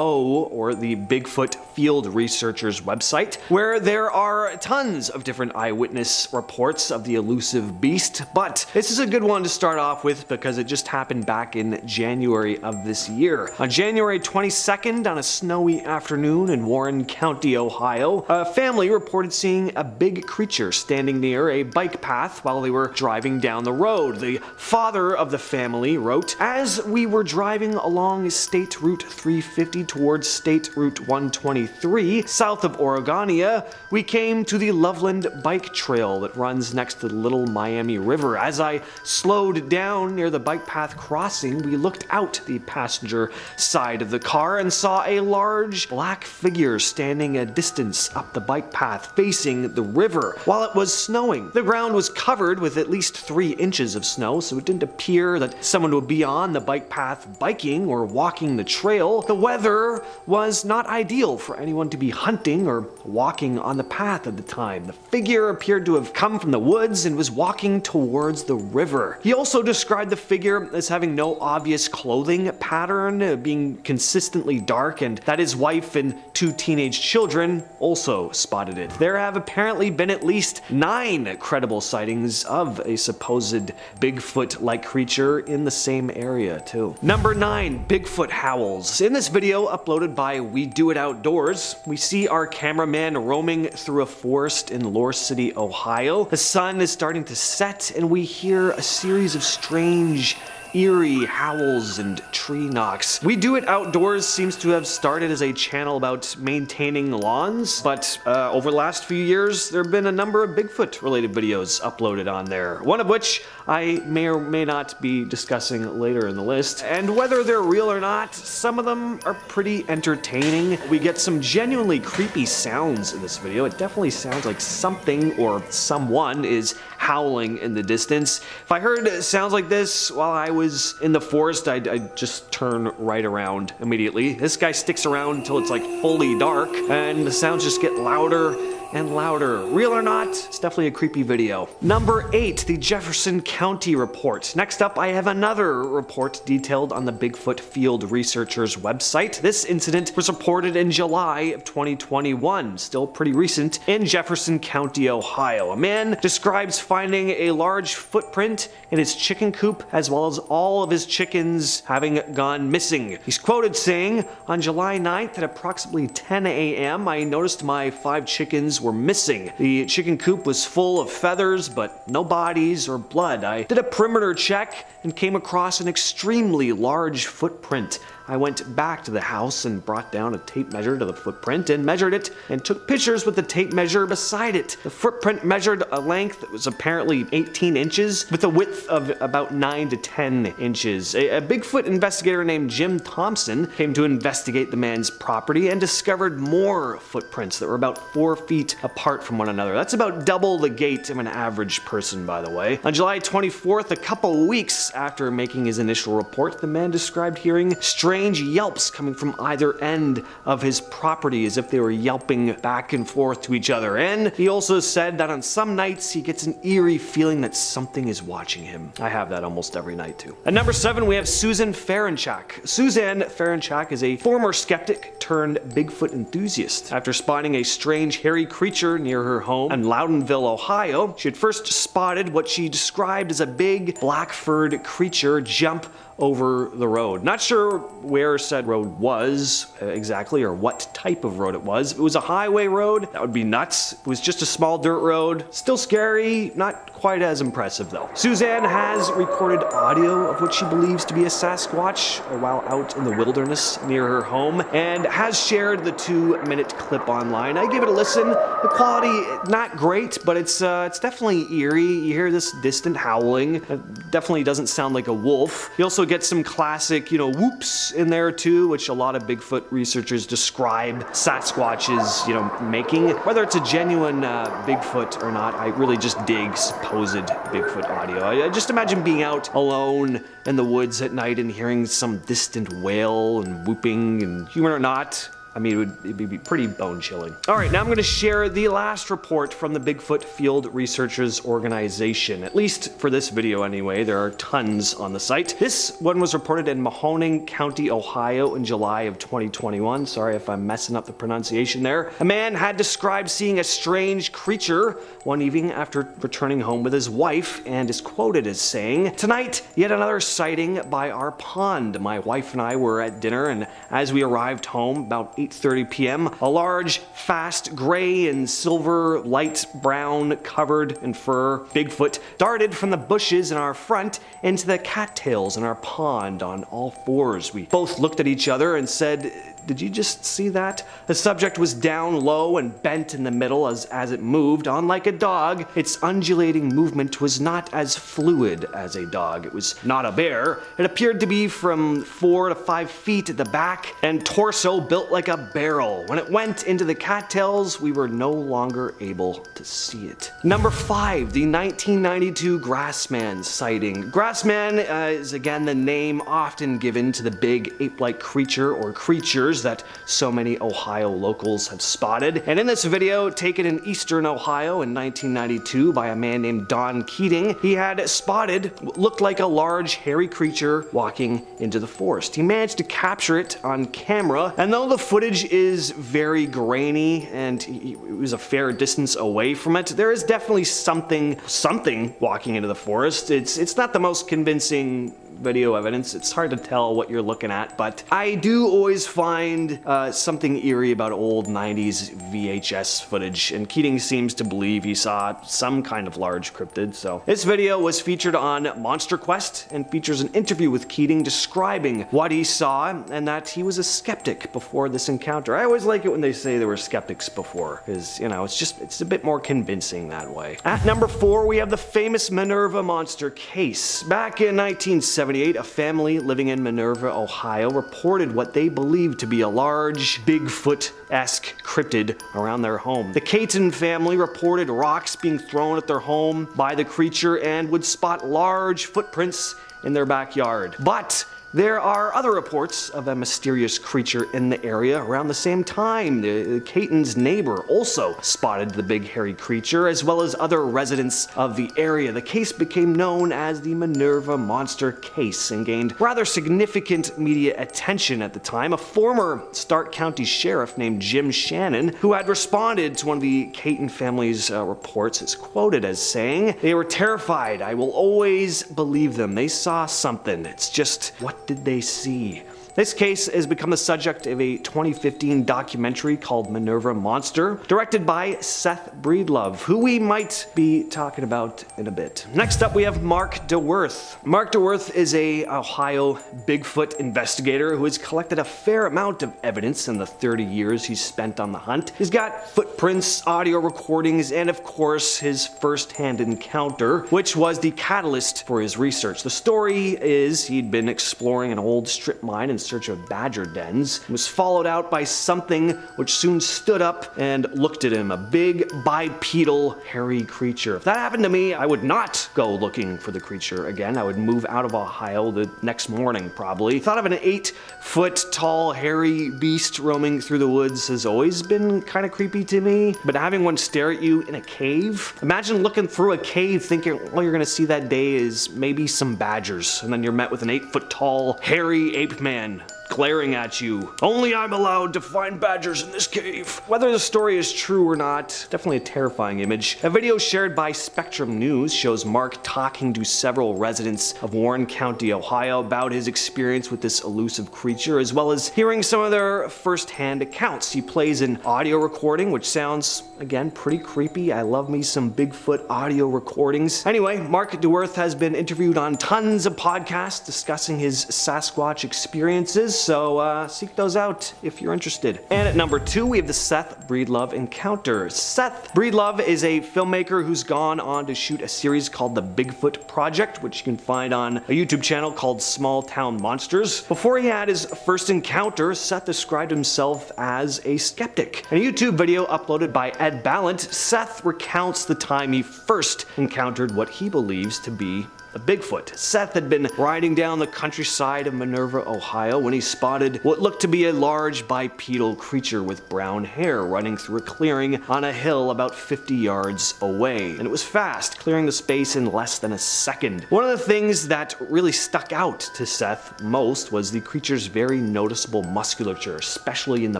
or the Bigfoot Field Researchers website, where there are tons of different eyewitness reports of the elusive beast. But this is a good one to start off with because it just happened back in January of this year. On January 22nd, on a snowy afternoon in Warren County, Ohio, a family reported seeing a big creature standing near a bike path while they were driving down the road. The father of the family wrote, "As we were driving along State Route 350 towards State Route 123, south of Oregonia, we came to the Loveland Bike Trail that runs next to the Little Miami River. As I slowed down near the bike path crossing, we looked out the passenger side of the car and saw a large black figure standing a distance up the bike path facing the river while it was snowing. The ground was covered with at least 3 inches of snow, so it didn't appear that someone would be on the bike path biking or walking the trail. The weather was not ideal for anyone to be hunting or walking on the path at the time. The figure appeared to have come from the woods and was walking towards the river." He also described the figure as having no obvious clothing pattern, being consistently dark, and that his wife and 2 teenage children also spotted it. There have apparently been at least 9 credible sightings of a supposed Bigfoot-like creature in the same area too. Number 9, Bigfoot howls. In this video uploaded by We Do It Outdoors, we see our cameraman roaming through a forest in Lore City, Ohio. The sun is starting to set and we hear a series of strange, eerie howls and tree knocks. We Do It Outdoors seems to have started as a channel about maintaining lawns, but over the last few years there have been a number of Bigfoot related videos uploaded on there, one of which I may or may not be discussing later in the list. And whether they're real or not, some of them are pretty entertaining. We get some genuinely creepy sounds in this video. It definitely sounds like something or someone is howling in the distance. If I heard sounds like this while I was in the forest, I'd just turn right around immediately. This guy sticks around until it's like fully dark and the sounds just get louder and louder. Real or not, it's definitely a creepy video. Number 8, the Jefferson County report. Next up, I have another report detailed on the Bigfoot Field Researchers website. This incident was reported in July of 2021, still pretty recent, in Jefferson County, Ohio. A man describes finding a large footprint in his chicken coop, as well as all of his chickens having gone missing. He's quoted saying, "On July 9th at approximately 10 a.m., I noticed my 5 chickens were missing. The chicken coop was full of feathers, but no bodies or blood. I did a perimeter check and came across an extremely large footprint. I went back to the house and brought down a tape measure to the footprint and measured it and took pictures with the tape measure beside it. The footprint measured a length that was apparently 18 inches with a width of about 9 to 10 inches. A Bigfoot investigator named Jim Thompson came to investigate the man's property and discovered more footprints that were about 4 feet apart from one another. That's about double the gait of an average person, by the way. On July 24th, a couple weeks after making his initial report, the man described hearing strange yelps coming from either end of his property, as if they were yelping back and forth to each other. And he also said that on some nights he gets an eerie feeling that something is watching him. I have that almost every night too. At number 7, we have Susan Ferenchak. Suzanne Ferenchak is a former skeptic turned Bigfoot enthusiast. After spotting a strange hairy creature near her home in Loudonville, Ohio, she had first spotted what she described as a big black-furred creature jump over the road. Not sure where said road was exactly, or what type of road it was. If it was a highway road, that would be nuts. If it was just a small dirt road, still scary, not quite as impressive though. Suzanne has recorded audio of what she believes to be a Sasquatch while out in the wilderness near her home, and has shared the 2-minute clip online. I give it a listen. The quality, not great, but it's definitely eerie. You hear this distant howling. It definitely doesn't sound like a wolf. You also get some classic, whoops in there too, which a lot of Bigfoot researchers describe Sasquatches, making. Whether it's a genuine Bigfoot or not, I really just dig supposed Bigfoot audio. I just imagine being out alone in the woods at night and hearing some distant wail and whooping, and human or not, I mean, it'd be pretty bone-chilling. All right, now I'm going to share the last report from the Bigfoot Field Researchers Organization. At least for this video anyway, there are tons on the site. This one was reported in Mahoning County, Ohio in July of 2021. Sorry if I'm messing up the pronunciation there. A man had described seeing a strange creature one evening after returning home with his wife, and is quoted as saying, "Tonight, yet another sighting by our pond. My wife and I were at dinner, and as we arrived home about 8:30 p.m., a large, fast, gray and silver, light brown, covered in fur Bigfoot darted from the bushes in our front into the cattails in our pond on all fours. We both looked at each other and said, 'Did you just see that?' The subject was down low and bent in the middle as it moved. Unlike a dog, its undulating movement was not as fluid as a dog. It was not a bear. It appeared to be from 4 to 5 feet at the back and torso built like a barrel. When it went into the cattails, we were no longer able to see it." Number 5, the 1992 Grassman sighting. Grassman is again the name often given to the big ape-like creature or creatures that so many Ohio locals have spotted. And in this video, taken in eastern Ohio in 1992 by a man named Don Keating, he had spotted what looked like a large hairy creature walking into the forest. He managed to capture it on camera, and though the footage is very grainy and he was a fair distance away from it, there is definitely something walking into the forest. It's not the most convincing video evidence. It's hard to tell what you're looking at, but I do always find something eerie about old 90s VHS footage, and Keating seems to believe he saw some kind of large cryptid. So this video was featured on Monster Quest and features an interview with Keating describing what he saw and that he was a skeptic before this encounter. I always like it when they say they were skeptics before, because, you know, it's a bit more convincing that way. At number 4, we have the famous Minerva monster case. Back in 1978, a family living in Minerva, Ohio, reported what they believed to be a large, Bigfoot-esque cryptid around their home. The Caton family reported rocks being thrown at their home by the creature and would spot large footprints in their backyard. But there are other reports of a mysterious creature in the area around the same time. The Caton's neighbor also spotted the big hairy creature, as well as other residents of the area. The case became known as the Minerva Monster Case and gained rather significant media attention at the time. A former Stark County sheriff named Jim Shannon, who had responded to one of the Caton family's reports, is quoted as saying, "They were terrified. I will always believe them. They saw something. It's just, what did they see?" This case has become the subject of a 2015 documentary called Minerva Monster, directed by Seth Breedlove, who we might be talking about in a bit. Next up, we have Mark DeWerth. Mark DeWerth is a Ohio Bigfoot investigator who has collected a fair amount of evidence in the 30 years he's spent on the hunt. He's got footprints, audio recordings, and of course his first-hand encounter, which was the catalyst for his research. The story is he'd been exploring an old strip mine in search of badger dens, was followed out by something which soon stood up and looked at him, a big bipedal hairy creature. If that happened to me, I would not go looking for the creature again. I would move out of Ohio the next morning probably. The thought of an 8-foot tall hairy beast roaming through the woods has always been kind of creepy to me, but having one stare at you in a cave, imagine looking through a cave thinking all you're gonna see that day is maybe some badgers, and then you're met with an 8-foot tall hairy ape man glaring at you. "Only I'm allowed to find badgers in this cave." Whether the story is true or not, definitely a terrifying image. A video shared by Spectrum News shows Mark talking to several residents of Warren County, Ohio about his experience with this elusive creature, as well as hearing some of their first-hand accounts. He plays an audio recording, which sounds, again, pretty creepy. I love me some Bigfoot audio recordings. Anyway, Mark DeWerth has been interviewed on tons of podcasts discussing his Sasquatch experiences, so seek those out if you're interested. And at number 2, we have the Seth Breedlove encounter. Seth Breedlove is a filmmaker who's gone on to shoot a series called The Bigfoot Project, which you can find on a YouTube channel called Small Town Monsters. Before he had his first encounter, Seth described himself as a skeptic. In a YouTube video uploaded by Ed Ballant, Seth recounts the time he first encountered what he believes to be a Bigfoot. Seth had been riding down the countryside of Minerva, Ohio, when he spotted what looked to be a large bipedal creature with brown hair running through a clearing on a hill about 50 yards away. And it was fast, clearing the space in less than a second. One of the things that really stuck out to Seth most was the creature's very noticeable musculature, especially in the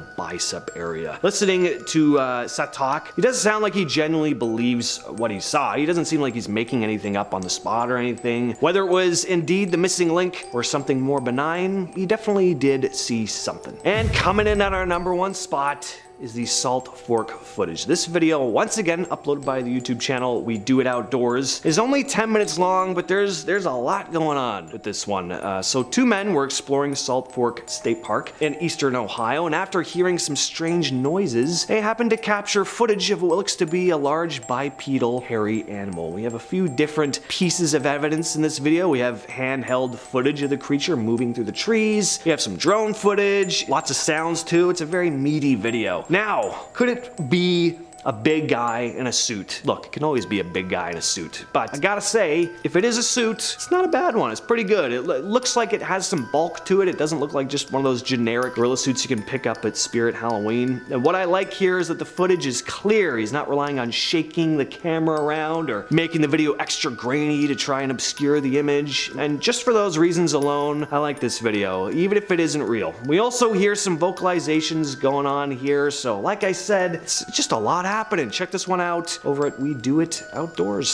bicep area. Listening to Seth talk, he doesn't sound like he genuinely believes what he saw. He doesn't seem like he's making anything up on the spot or anything. Whether it was indeed the missing link or something more benign, he definitely did see something. And coming in at our #1 spot is the Salt Fork footage. This video, once again uploaded by the YouTube channel We Do It Outdoors, is only 10 minutes long, but there's a lot going on with this one. So two men were exploring Salt Fork State Park in eastern Ohio, and after hearing some strange noises, they happened to capture footage of what looks to be a large bipedal hairy animal. We have a few different pieces of evidence in this video. We have handheld footage of the creature moving through the trees. We have some drone footage, lots of sounds too. It's a very meaty video. Now, could it be a big guy in a suit? Look, it can always be a big guy in a suit, but I gotta say, if it is a suit, it's not a bad one. It's pretty good. It looks like it has some bulk to it. It doesn't look like just one of those generic gorilla suits you can pick up at Spirit Halloween. And what I like here is that the footage is clear. He's not relying on shaking the camera around or making the video extra grainy to try and obscure the image. And just for those reasons alone, I like this video, even if it isn't real. We also hear some vocalizations going on here, so like I said, it's just a lot happening. Check this one out over at We Do It Outdoors.